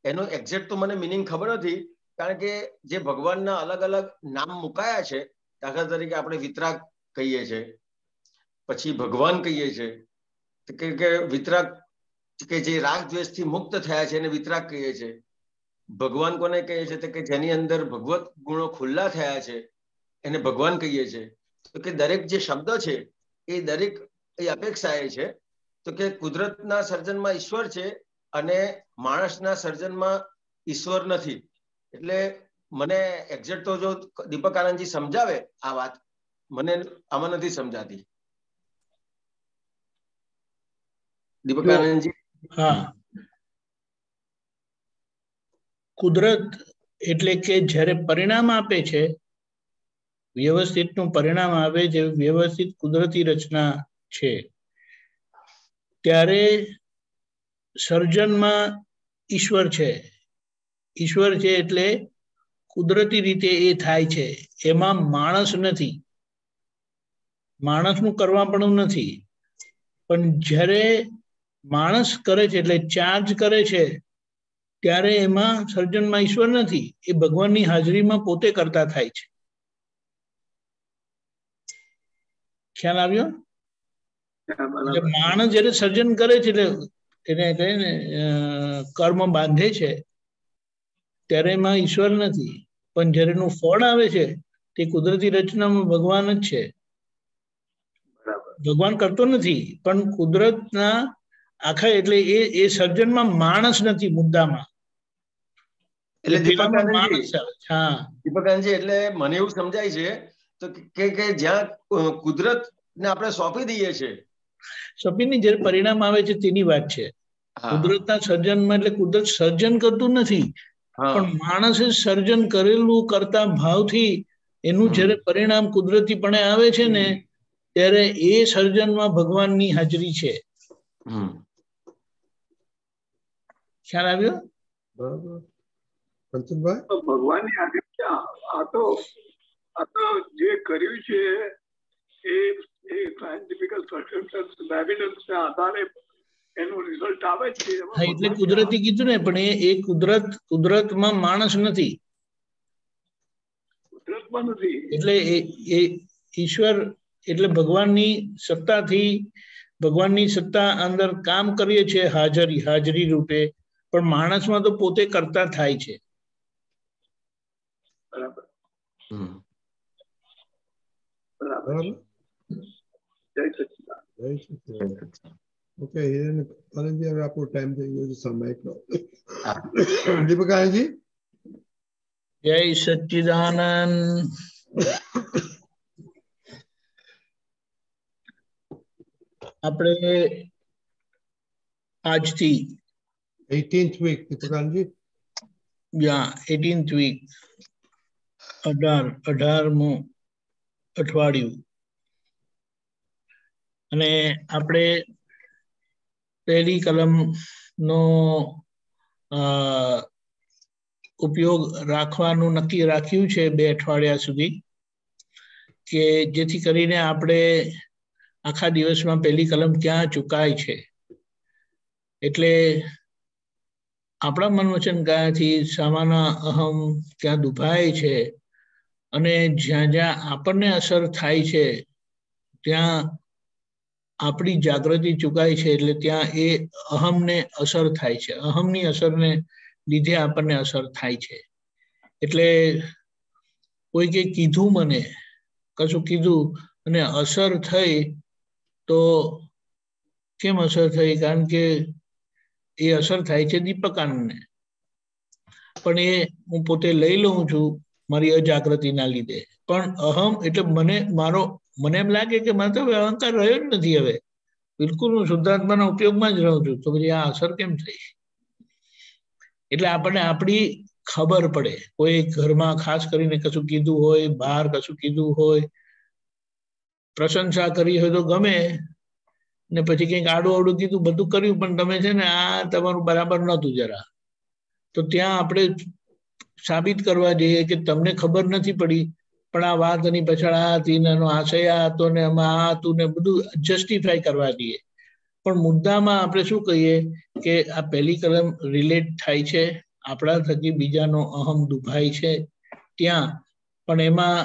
એનો એક્ઝેક્ટ તો મને મિનિંગ ખબર નથી, કારણ કે જે ભગવાનના અલગ અલગ નામ મુકાયા છે, દાખલા તરીકે આપણે વિતરાગ કહીએ છીએ, પછી ભગવાન કહીએ છીએ કે વિતરાગ કે જે રાગ દ્વેષથી મુક્ત થયા છે એને વિતરાગ કહીએ છીએ. ભગવાન કોને કહીએ છીએ? તો કે જેની અંદર ભગવત ગુણો ખુલ્લા થયા છે એને ભગવાન કહીએ છીએ. તો કે દરેક જે શબ્દ છે એ દરેક એ અપેક્ષા એ છે. તો કે કુદરતના સર્જનમાં ઈશ્વર છે અને માણસના સર્જનમાં ઈશ્વર નથી. એટલે મને એક્ઝેક્ટ તો જો દીપક આનંદજી સમજાવે આ વાત, મને આમાં નથી સમજાતી. દીપક આનંદજી? હા, કુદરત એટલે કે જ્યારે પરિણામ આપે છે વ્યવસ્થિતનું પરિણામ આવે જે વ્યવસ્થિત કુદરતી રચના છે, ત્યારે સર્જનમાં ઈશ્વર છે. ઈશ્વર છે એટલે કુદરતી રીતે એ થાય છે, એમાં માણસ નથી, માણસનું કરવા પણ નથી. પણ જ્યારે માણસ કરે છે એટલે ચાર્જ કરે છે, ત્યારે એમાં સર્જનમાં ઈશ્વર નથી, એ ભગવાનની હાજરીમાં પોતે કરતા થાય છે. ખ્યાલ આવ્યો? એટલે માણસ જયારે સર્જન કરે છે એટલે એને કહે ને કર્મ બાંધે છે, ત્યારે એમાં ઈશ્વર નથી. પણ જ્યારે એનું ફળ આવે છે તે કુદરતી રચનામાં ભગવાન જ છે. ભગવાન કરતો નથી, પણ કુદરતના આખા એટલે એ સર્જનમાં માણસ નથી મુદ્દામાં. એટલે દીપકાનંદજી, એટલે મને એવું સમજાય છે તો કે જ્યાં કુદરત ને આપણે સોંપી દઈએ છીએ, સોંપીને જયારે પરિણામ આવે છે તેની વાત છે. કુદરતના સર્જનમાં એટલે કુદરત સર્જન કરતું નથી, પણ માણસે સર્જન કરેલું કરતા ભાવથી એનું જયારે પરિણામ કુદરતીપણે આવે છે ને, ત્યારે એ સર્જનમાં ભગવાનની હાજરી છે. ખ્યાલ આવ્યો? બરાબર. ભગવાનની હાજરી, આ તો જે કર્યું છે એ સાયન્ટિફિક એવિડન્સ ના આધારે એનું રિઝલ્ટ આવે છે. હા, એટલે કુદરતી કીધું ને, પણ એ કુદરતમાં માણસ નથી. કુદરતમાં નથી એટલે એ ઈશ્વર એટલે ભગવાનની સત્તાથી, ભગવાનની સત્તા અંદર કામ કરીએ છીએ હાજરી રૂપે, પણ માણસમાં તો પોતે કરતા થાય છે. બરાબર. બરાબર. જય સચિદાનંદ. જય સચિદાનંદ. ઓકે, આનંદજી, હવે આપણો ટાઈમ થઈ ગયો છે સમયનો. દીપકાનંદજી, જય સચ્ચિદાનંદ. આપણે આજથી 18th week, દીપકાનંદજી, 18th week, 18મું અઠવાડિયું, અને આપણે પહેલી કલમનો ઉપયોગ રાખવાનું નક્કી રાખ્યું છે 2 અઠવાડિયા સુધી, કે જેથી કરીને આપણે આખા દિવસમાં પહેલી કલમ ક્યાં ચુકાય છે, એટલે આપણા મન વચન કાયાથી સામાના અહમ ક્યાં દુભાય છે, અને જ્યાં જ્યાં આપણને અસર થાય છે ત્યાં આપણી જાગૃતિ ચુકાય છે, એટલે ત્યાં એ અહમને અસર થાય છે. અહમની અસરને લીધે આપણને અસર થાય છે. એટલે કોઈ કે કીધું, મને કશું કીધું અને અસર થઈ, તો કેમ અસર થઈ? કારણ કે એ અસર થાય છે દીપકાનંદને, પણ એ હું પોતે લઈ લઉં છું મારી અજાગૃતિના લીધે. પણ અહમ એટલે મને એમ લાગે કે મને તો અહંકાર રહ્યો જ નથી હવે, બિલકુલ હું શુદ્ધાત્માના ઉપયોગમાં જ રહું છું, તો પછી આ અસર કેમ થઈ? એટલે આપણને આપણી ખબર પડે. કોઈ ઘરમાં ખાસ કરીને કશું કીધું હોય, બહાર કશું કીધું હોય, પ્રશંસા કરી હોય તો ગમે, ને પછી કંઈક આડું અવડું કીધું, બધું કર્યું, પણ તમે છે ને આ તમારું બરાબર નહોતું જરા, તો ત્યાં આપણે સાબિત કરવા જઈએ કે તમને ખબર નથી પડી, પણ આ વાત એની પાછળ આ હતી ને એનો આશય આ હતો ને એમાં આ હતું ને બધું જસ્ટિફાય કરવા દઈએ. પણ મુદ્દામાં આપણે શું કહીએ કે આ પહેલી કલમ રિલેટ થાય છે, આપણા થકી બીજાનો અહમ દુભાય છે ત્યાં, પણ એમાં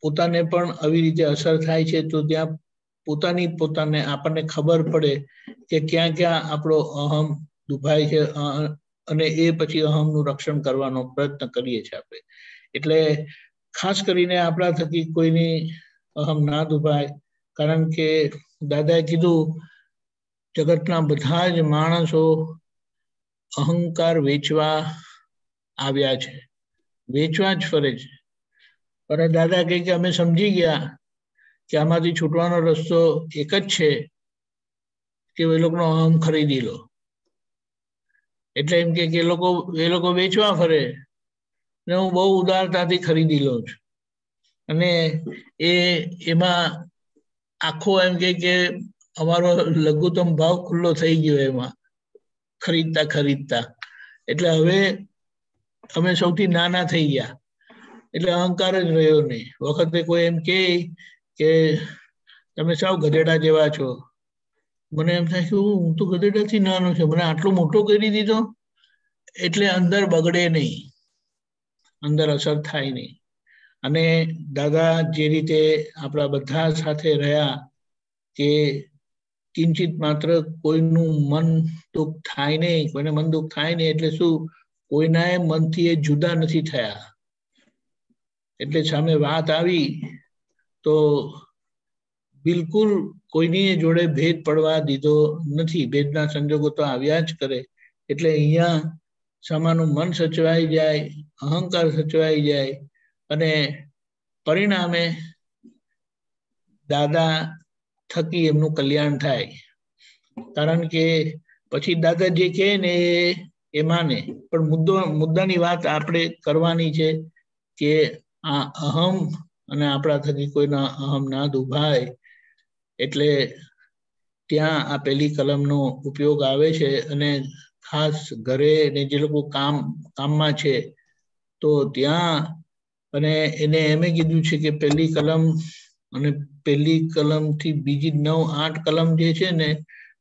પોતાને પણ આવી રીતે અસર થાય છે, તો ત્યાં પોતાને આપણને ખબર પડે કે ક્યાં ક્યાં આપણો અહમ દુભાય છે, અને એ પછી અહમનું રક્ષણ કરવાનો પ્રયત્ન કરીએ છીએ આપણે. એટલે ખાસ કરીને આપણા થકી કોઈની અહમ ના દુભાય, કારણ કે દાદાએ કીધું જગતના બધા જ માણસો અહંકાર વેચવા આવ્યા છે, વેચવા જ ફરે છે. પણ દાદા કહે કે અમે સમજી ગયા કે આમાંથી છૂટવાનો રસ્તો એક જ છે કે એ લોકોનો અહમ ખરીદી લો. એટલે એમ કે એ લોકો વેચવા ફરે ને હું બહુ ઉદારતાથી ખરીદી લઉં છું. અને એમાં આખો એમ કે અમારો લઘુત્તમ ભાવ ખુલ્લો થઈ ગયો એમાં ખરીદતા. એટલે હવે અમે સૌથી નાના થઈ ગયા, એટલે અહંકાર જ રહ્યો નહીં. વખતે કોઈ એમ કે તમે સાવ ગધેડા જેવા છો, મને એમ થાય કે હું તો ગધેડાથી નાનો છું, મને આટલો મોટો કરી દીધો. એટલે અંદર બગડે નહીં, અંદર અસર થાય નહીં. અને દાદા જે રીતે આપણા બધા સાથે રહ્યા કે કિંચિત માત્ર કોઈનું મન દુઃખ થાય નહીં, કોઈને મન દુઃખ થાય નહીં એટલે શું, કોઈના મનથી એ જુદા નથી થયા. એટલે સામે વાત આવી તો બિલકુલ કોઈની જોડે ભેદ પડવા દીધો નથી. ભેદના સંજોગો તો આવ્યા જ કરે. એટલે અહીંયા સામાનું મન સચવાઈ જાય, અહંકાર સચવાઈ જાય અને પરિણામે દાદા થકી એમનું કલ્યાણ થાય. કારણ કે પછી દાદા જે કહે ને એ માને. પણ મુદ્દાની વાત આપણે કરવાની છે કે આ અહમ અને આપણા થકી કોઈના અહમ ના દુભાય. એટલે ત્યાં આ પહેલી કલમનો ઉપયોગ આવે છે. અને ખાસ ઘરે ને જે લોકો કામમાં છે તો ત્યાં, અને એને એમ કીધું છે કે પહેલી કલમ અને પહેલી કલમથી બીજી 9-8 કલમ જે છે ને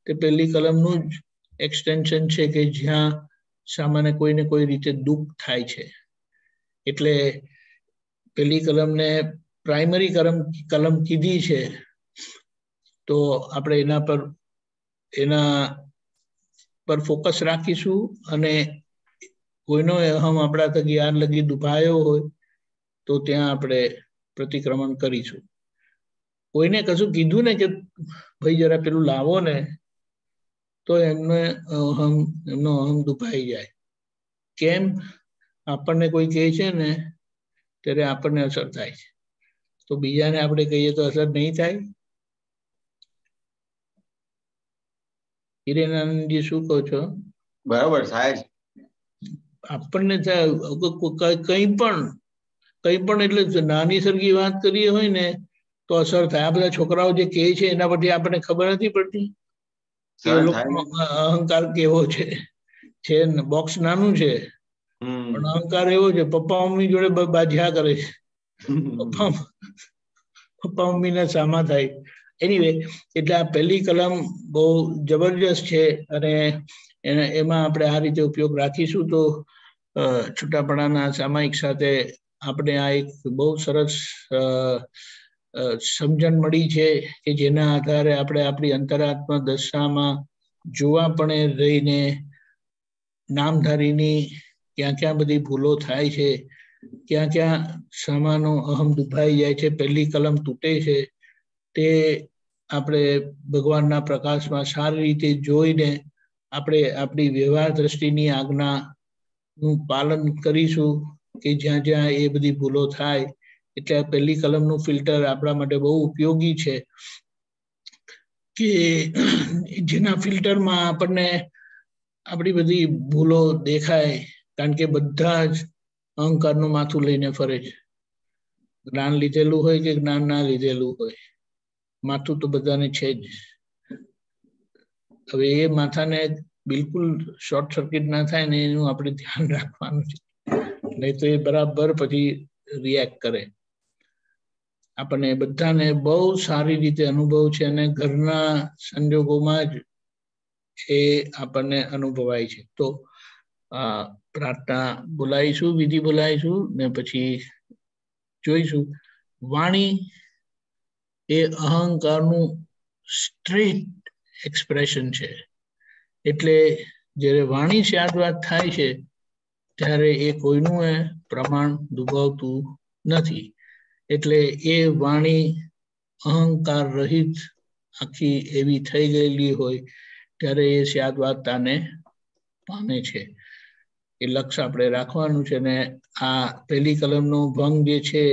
તે પહેલી કલમનું જ એક્સટેન્શન છે કે જ્યાં સામાન્ય કોઈને કોઈ રીતે દુઃખ થાય છે. એટલે પહેલી કલમને પ્રાઇમરી કલમ કીધી છે. તો આપણે એના પર ફોકસ રાખીશું. અને કોઈનો અહમ આપણા થકી યાર લગી દુભાયો હોય તો ત્યાં આપણે પ્રતિક્રમણ કરીશું. કોઈને કશું કીધું ને કે ભાઈ જરા પેલું લાવો ને, તો એમનો અહમ દુભાઈ જાય. કેમ? આપણને કોઈ કહે છે ને ત્યારે આપણને અસર થાય છે, તો બીજાને આપણે કહીએ તો અસર નહીં થાય. હિરેનાનંદજી શું કહો છો? બરાબર સાહેબ. આપણને કંઈ પણ એટલે નાની સરખી વાત કરીએ હોય ને તો અસર થાય. આ બધા છોકરાઓ જે કહે છે એના પરથી આપણને ખબર નથી પડતી કે એ લોકોનો અહંકાર કેવો છે. બોક્સ નાનું છે પણ અહંકાર એવો છે, પપ્પા મમ્મી જોડે બાજ્યા કરે છે. પપ્પા મમ્મીને સામા થાય. એનીવે, એટલે આ પહેલી કલમ બહુ જબરજસ્ત છે અને એમાં આપણે આ રીતે ઉપયોગ રાખીશું તો છૂટાપડાના સામાયિક સાથે આપણે આ એક બહુ સરસ સમજણ મળી છે કે જેના આધારે આપણે આપણી અંતરાત્મા દશામાં જોવાપણે રહીને નામધારીની ક્યાં બધી ભૂલો થાય છે, ક્યાં સામાનો અહમ દુભાઈ જાય છે, પહેલી કલમ તૂટે છે, તે આપણે ભગવાનના પ્રકાશમાં સારી રીતે જોઈને આપણે આપણી વ્યવહાર દ્રષ્ટિની આજ્ઞાનું પાલન કરીશું કે જ્યાં જ્યાં એ બધી ભૂલો થાય. એટલે પહેલી કલમનું ફિલ્ટર આપણા માટે બહુ ઉપયોગી છે કે જેના ફિલ્ટરમાં આપણને આપણી બધી ભૂલો દેખાય. કારણ કે બધા જ અહંકારનું માથું લઈને ફરે છે. જ્ઞાન લીધેલું હોય કે જ્ઞાન ના લીધેલું હોય, માથું તો બધાને છે જ. હવે એ માથાને બિલકુલ શોર્ટ સર્કિટ ના થાય ને એનું આપણે ધ્યાન રાખવાનું છે, નહીં તો એ બરાબર પછી રિએક્ટ કરે. આપણને બધાને બહુ સારી રીતે અનુભવ છે અને ઘરના સંજોગોમાં જ એ આપણને અનુભવાય છે. તો પ્રાર્થના બોલાવીશું, વિધિ બોલાવીશું ને પછી જોઈશું. વાણી એ અહંકારનું સ્ટ્રેટ એક્સપ્રેશન છે. એટલે જ્યારે વાણી સ્યાદવાદ થાય છે ત્યારે એ કોઈનું પ્રમાણ દુભાવતું નથી. એટલે એ વાણી અહંકાર રહિત આખી એવી થઈ ગયેલી હોય ત્યારે એ સ્યાદવાદતાને પામે છે. એ લક્ષ્ય આપણે રાખવાનું છે. ને આ પહેલી કલમનો ભંગ જે છે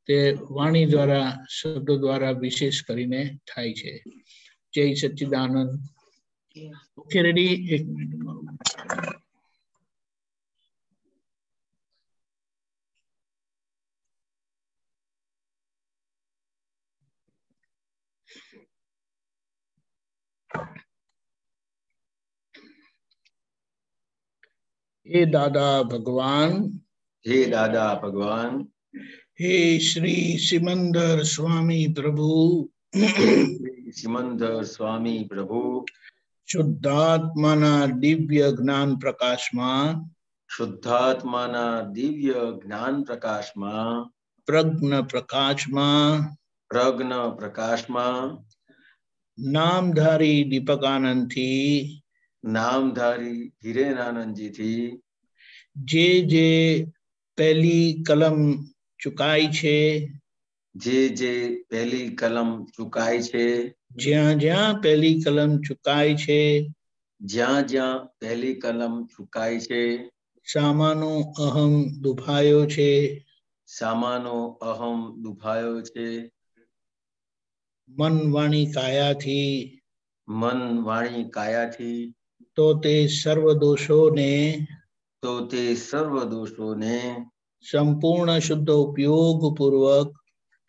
તે વાણી દ્વારા, શબ્દો દ્વારા વિશેષ કરીને થાય છે. જય સચ્ચિદાનંદ. Okay, ready? 1 મિનિટ. हे दादा भगवान, हे दादा भगवान, हे श्री सिमंदर स्वामी प्रभु, सिमंदर स्वामी प्रभु, શુદ્ધાત્માના દિવ્ય જ્ઞાન પ્રકાશમાં, શુદ્ધાત્માના દિવ્ય જ્ઞાન પ્રકાશમાં, પ્રજ્ઞ પ્રકાશમાં, પ્રજ્ઞ પ્રકાશમાં, નામધારી દીપકાનંદથી, નામધારી હિરેનાનંદજીથી જે પહેલી કલમ ચુકાઈ છે, જે પહેલી કલમ ચુકાઈ છે, જ્યાં પહેલી કલમ ચુકાઈ છે, જ્યાં પહેલી કલમ ચુકાઈ છે, સામાનો અહમ દુભાયો છે, સામાનો અહમ દુભાયો છે, મન વાણી કાયાથી, મન વાણી કાયાથી, તો તે સર્વ દોષોને, સંપૂર્ણ શુદ્ધ ઉપયોગ પૂર્વક,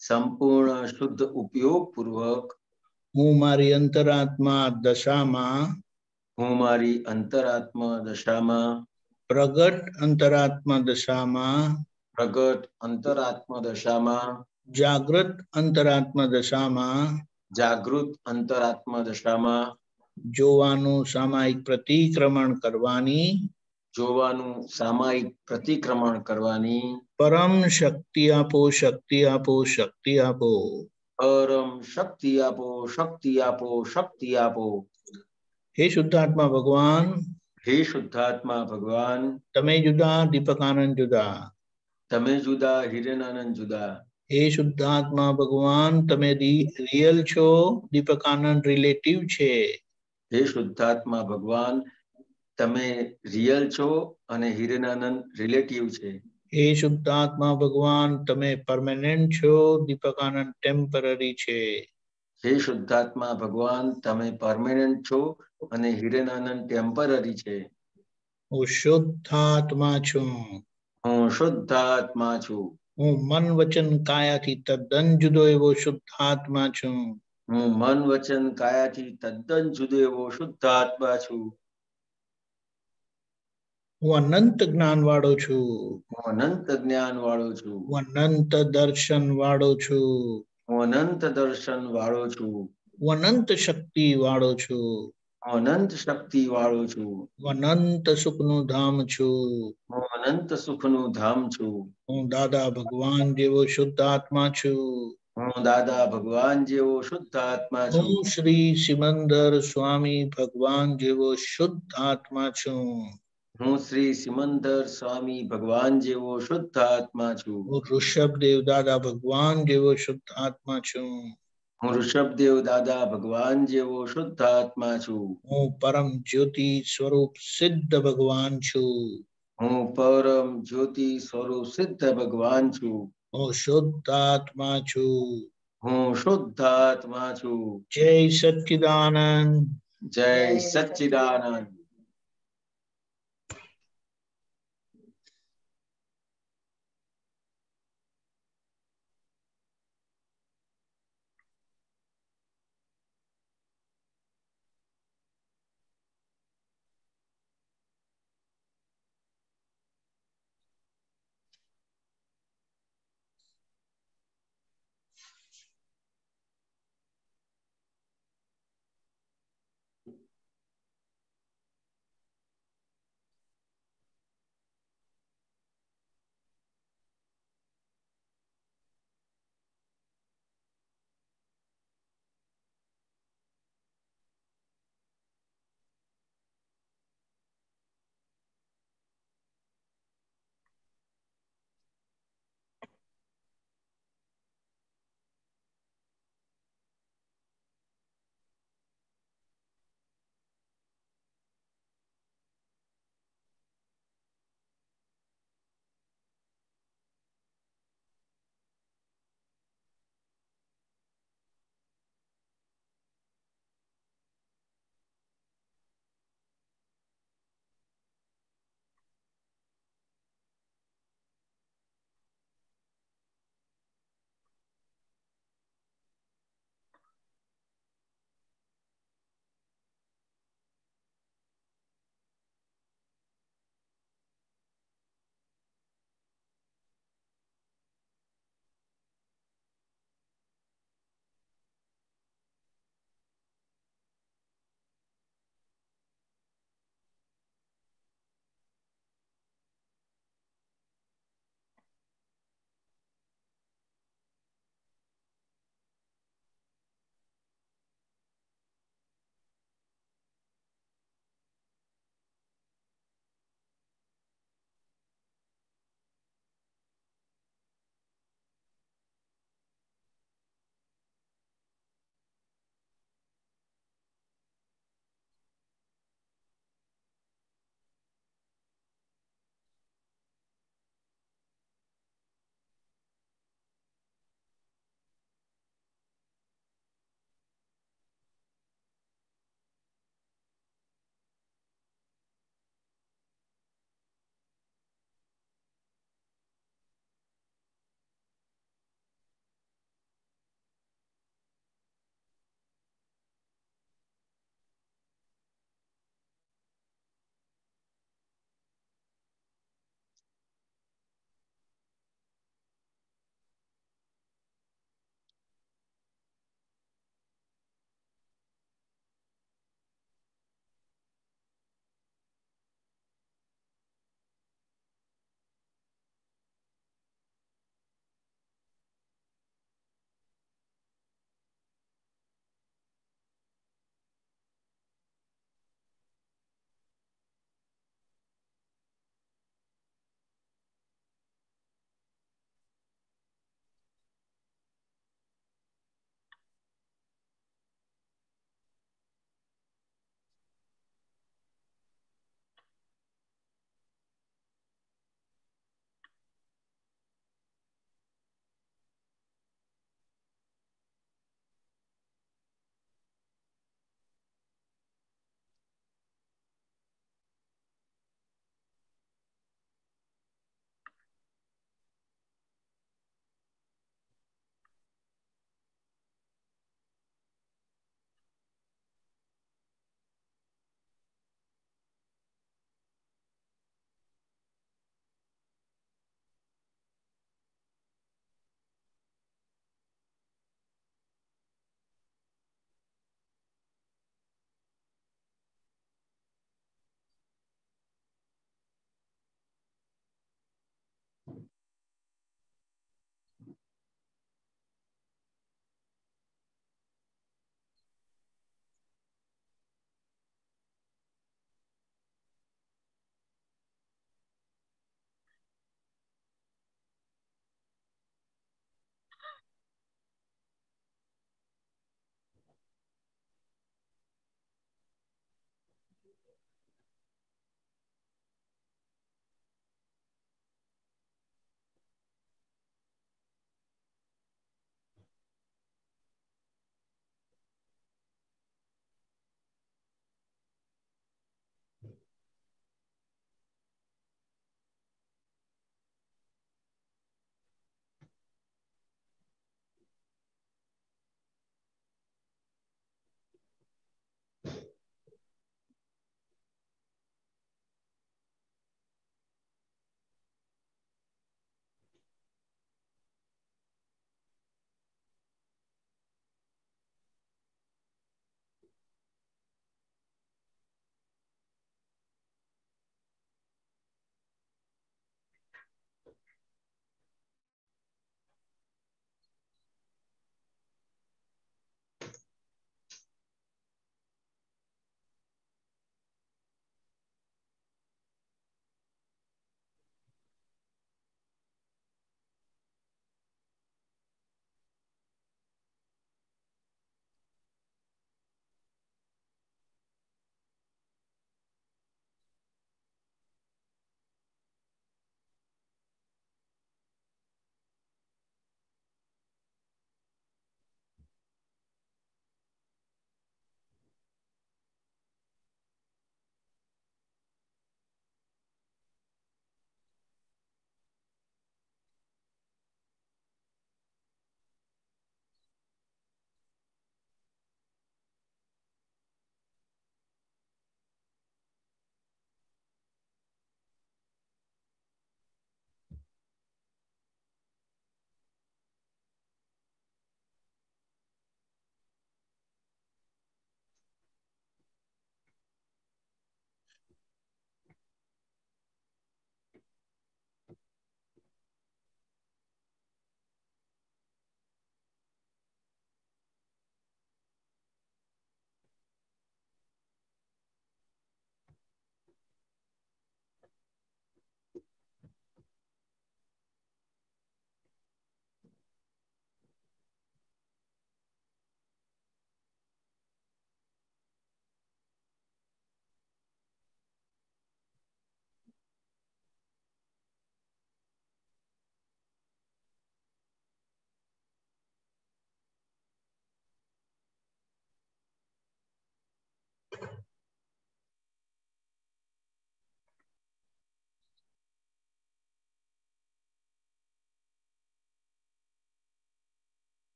સંપૂર્ણ શુદ્ધ ઉપયોગ પૂર્વક હું મારી અંતરાત્મા દશામાં, હું મારી અંતરાત્મા દશામાં, પ્રગટ અંતરાત્મા દશામાં, પ્રગટ અંતરાત્મા દશામાં, જાગૃત અંતરાત્મા દશામાં, જાગૃત અંતરાત્મા દશામાં જોવાનું સામાયિક પ્રતિક્રમણ કરવાની, જોવાનું સામાયિક પ્રતિક્રમણ કરવાની પરમ શક્તિ આપો, શક્તિ આપો, શક્તિ આપો, પરમ શક્તિ આપો, શક્તિ આપો, શક્તિ આપો. હે શુદ્ધાત્મા ભગવાન, હે શુદ્ધાત્મા ભગવાન, તમે જુદા, દીપકાનંદ જુદા, તમે જુદા, હિરેનાનંદ જુદા. હે શુદ્ધાત્મા ભગવાન, તમે રિયલ છો, દીપકાનંદ રિલેટિવ છે. હે શુદ્ધાત્મા ભગવાન, તમે રિયલ છો અને હિરેનાનંદ રિલેટિવ છે. હે શુદ્ધાત્મા ભગવાન, તમે પરમેનન્ટ છો, દીપકાનંદ ટેમ્પરરી છે. હે શુદ્ધાત્મા ભગવાન, તમે પરમેનન્ટ છો અને હિરેનાનંદ ટેમ્પરરી છે. હું શુદ્ધાત્મા છું, હું શુદ્ધાત્મા છું, હું મન વચન કાયાથી તદ્દન જુદો એવો શુદ્ધાત્મા છું. હું મન વચન કાયાથી તદ્દન જુદો એવો શુદ્ધાત્મા છું. હું અનંત જ્ઞાન વાળો છું, હું અનંત જ્ઞાન વાળો છું, હું અનંત દર્શન વાળો છું, હું અનંત દર્શન વાળો છું, હું અનંત શક્તિ વાળો છું, હું અનંત શક્તિ વાળો છું, હું અનંત સુખનું ધામ છું, હું અનંત સુખનું ધામ છું. હું દાદા ભગવાન જેવો શુદ્ધ આત્મા છું, હું દાદા ભગવાન જેવો શુદ્ધ આત્મા છું, હું શ્રી સિમંદર સ્વામી ભગવાન જેવો શુદ્ધ આત્મા છું, હું શ્રી સિમંદર સ્વામી ભગવાન જેવો શુદ્ધ આત્મા છું, હું ઋષભદેવ દાદા ભગવાન જેવો શુદ્ધ આત્મા છું, હું ઋષભદેવ દાદા ભગવાન જેવો શુદ્ધ આત્મા છું, હું પરમ જ્યોતિ સ્વરૂપ સિદ્ધ ભગવાન છું, હું પરમ જ્યોતિ સ્વરૂપ સિદ્ધ ભગવાન છું, હું શુદ્ધ આત્મા છું, હું શુદ્ધ આત્મા છું. જય સચ્ચિદાનંદ, જય સચ્ચિદાનંદ.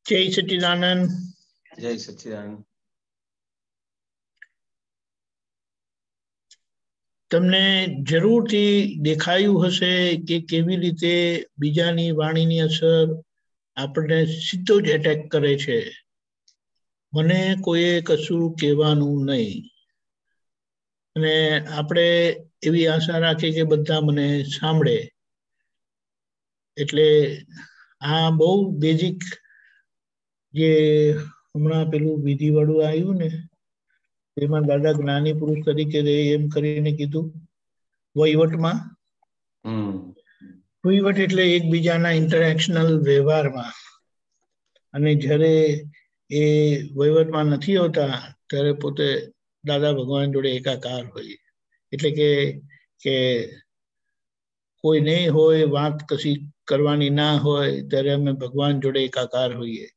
જય સચ્ચિદાનંદ. જય સચ્ચિદાનંદ. તમને જરૂરથી દેખાયું હશે કે કેવી રીતે બીજાની વાણીની અસર આપણને સીધો જ એટેક કરે છે. મને કોઈએ કશું કહેવાનું નહીં અને આપણે એવી આશા રાખીએ કે બધા મને સાંભળે. એટલે આ બહુ બેઝિક જે હમણાં પેલું વિધિવાળું આવ્યું ને એમાં દાદા જ્ઞાની પુરુષ તરીકે રહે એમ કરીને કીધું વહીવટમાં. વહીવટ એટલે એકબીજાના ઇન્ટરેક્શનલ વ્યવહારમાં, અને જ્યારે એ વહીવટમાં નથી હોતા ત્યારે પોતે દાદા ભગવાન જોડે એકાકાર હોય. એટલે કે કોઈ નહીં હોય, વાત કશી કરવાની ના હોય ત્યારે અમે ભગવાન જોડે એકાકાર હોઈએ.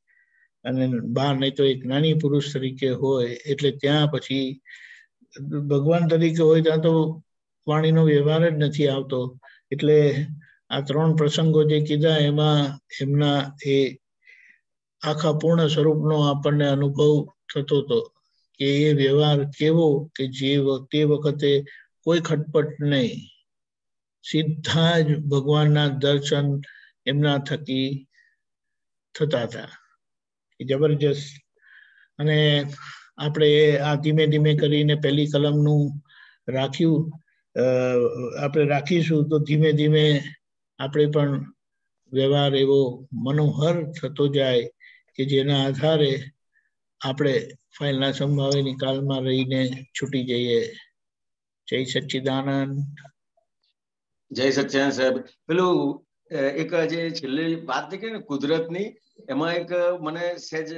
અને બહાર નહીં તો એક જ્ઞાની પુરુષ તરીકે હોય એટલે ત્યાં પછી ભગવાન તરીકે હોય ત્યાં તો વાણીનો વ્યવહાર જ નથી આવતો. એટલે આ 3 પ્રસંગો જે કીધા એમાં એમના એ આખા પૂર્ણ સ્વરૂપનો આપણને અનુભવ થતો હતો કે એ વ્યવહાર કેવો કે જે તે વખતે કોઈ ખટપટ નહીં, સીધા જ ભગવાનના દર્શન એમના થકી થતા હતા. જબરજસ્ત. અને આપણે આ ધીમે ધીમે કરીને પહેલી કલમનું રાખ્યું, આપણે રાખીશું તો ધીમે ધીમે આપણે પણ વ્યવહાર એવો મનોહર થતો જાય કે જેના આધારે આપણે ફાઇલના સંભાવે નિકાલમાં રહીને છૂટી જઈએ. જય સચ્ચિદાનંદ. જય સચ્ચિદાનંદ સાહેબ. પેલું એક જે છેલ્લી વાત કરી ને કુદરતની, એમાં એક મને સહેજ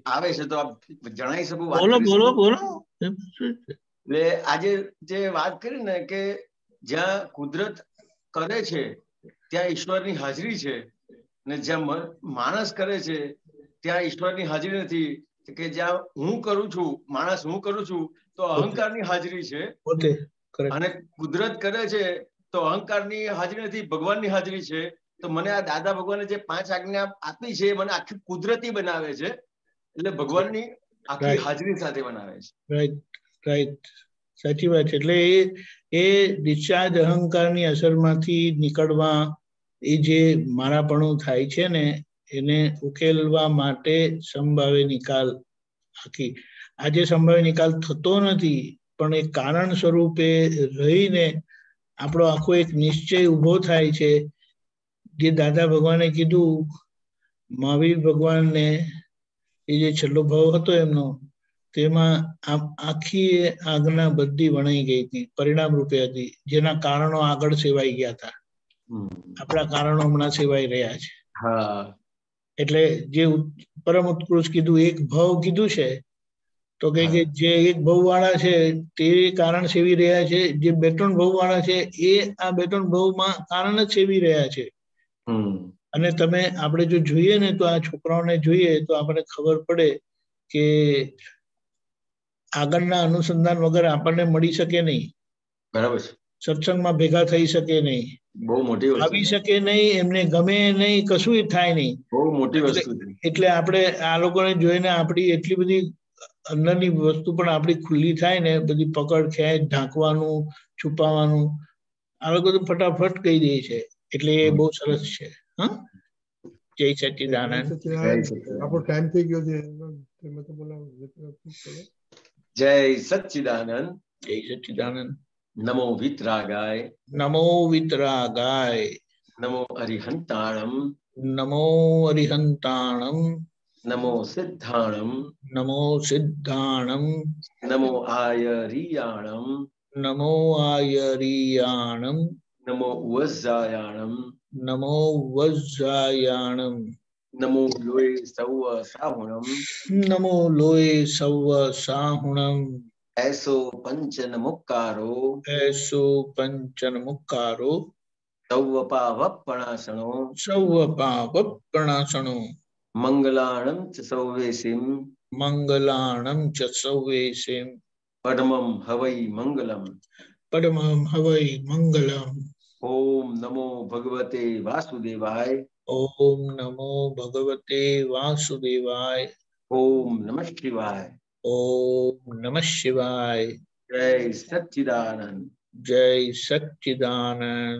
આવે છે તો આપ જણાવી શકો? બોલો બોલો બોલો. એટલે આજે જે વાત કરી ને કે જ્યાં કુદરત કરે છે ત્યાં ઈશ્વરની હાજરી છે, ને જ્યાં માણસ કરે છે ત્યાં ઈશ્વરની હાજરી નથી. કે જ્યાં હું કરું છું, માણસ હું કરું છું તો અહંકારની હાજરી છે, અને કુદરત કરે છે તો અહંકારની હાજરી નથી, ભગવાનની હાજરી છે. તો મને આ દાદા ભગવાને જે 5 આજ્ઞા આપી છે મને આખી કુદરતી બનાવે છે, એટલે ભગવાનની આખી હાજરી સાથે બનાવે છે. રાઈટ રાઈટ, સાચી વાત છે. એટલે એ ડિસ્ચાર્જ અહંકારની અસરમાંથી નીકળવા એ જે મારાપણું થાય છે ને એને ઉકેલવા માટે સંભાવે નિકાલ આખી. આજે સંભાવે નિકાલ થતો નથી પણ એ કારણ સ્વરૂપે રહીને આપણો આખો એક નિશ્ચય ઉભો થાય છે. જે દાદા ભગવાને કીધું, મહાવીર ભગવાનને એ જે છેલ્લો ભાવ હતો એમનો, તેમાં આખી આજ્ઞા બધી વણાઈ ગઈ હતી, પરિણામ રૂપે હતી, જેના કારણો આગળ સેવાઈ ગયા હતા. આપણા કારણો હમણાં સેવાઈ રહ્યા છે. એટલે જે પરમ ઉત્કૃષ્ટ કીધું, એક ભાવ કીધું છે તો કે જે એક ભાવ વાળા છે તે કારણ સેવી રહ્યા છે, જે 2-3 ભાવ વાળા છે એ આ 2-3 ભાવમાં કારણ જ સેવી રહ્યા છે. અને તમે આપણે જો જોઈએ ને તો આ છોકરાઓને જોઈએ તો આપણને ખબર પડે કે આગળના અનુસંધાન વગર આપણને મળી શકે નહીં. બરાબર છે. સત્સંગમાં ભેગા થઈ શકે નહીં, બહુ મોટી વસ્તુ આવી શકે નહીં, એમને ગમે નહીં, કશું થાય નહીં. બહુ મોટી વસ્તુ છે. એટલે આપણે આ લોકોને જોઈને આપણી એટલી બધી અંદરની વસ્તુ પણ આપણી ખુલ્લી થાય ને, બધી પકડ ખેંચ, ઢાંકવાનું, છુપાવવાનું, આ લોકો તો ફટાફટ કહી દે છે. એટલે એ બહુ સરસ છે. હા, જય સચ્ચિદાનંદ. આપણો ટાઈમ થઈ ગયો છે. જય સચ્ચિદાનંદ. જય સચ્ચિદાનંદ. નમો વિતરાગાય. નમો વિતરાગાય. નમો અરિહંતાણમ. નમો અરિહંતાણમ. નમો સિદ્ધાણમ. નમો સિદ્ધાણમ. નમો આયરિયાણમ. નમો આયરિયાણમ. નમો વજ્જાયાણમ. નમો વજ્જાયાણમ. નમો લોય સૌ સાહુણમ. નમો લોય સૌ સાહુણમ. એસો પંચન મુક્કારો. એસો પંચન મુક્કારો. સૌવપાવપણાસણો. સૌવપાવપણાસણો. મંગલાણમ ચ સૌવેસીમ. મંગલાણમ ચ સૌવેસીમ. પડમમ હવૈ મંગલમ. પડમમ હવૈ મંગલમ. ओम नमो भगवते वासुदेवाय। ओम नमो भगवते वासुदेवाय। ओम नमः शिवाय। ओम नमः शिवाय। जय सच्चिदानंद। जय सच्चिदानंद।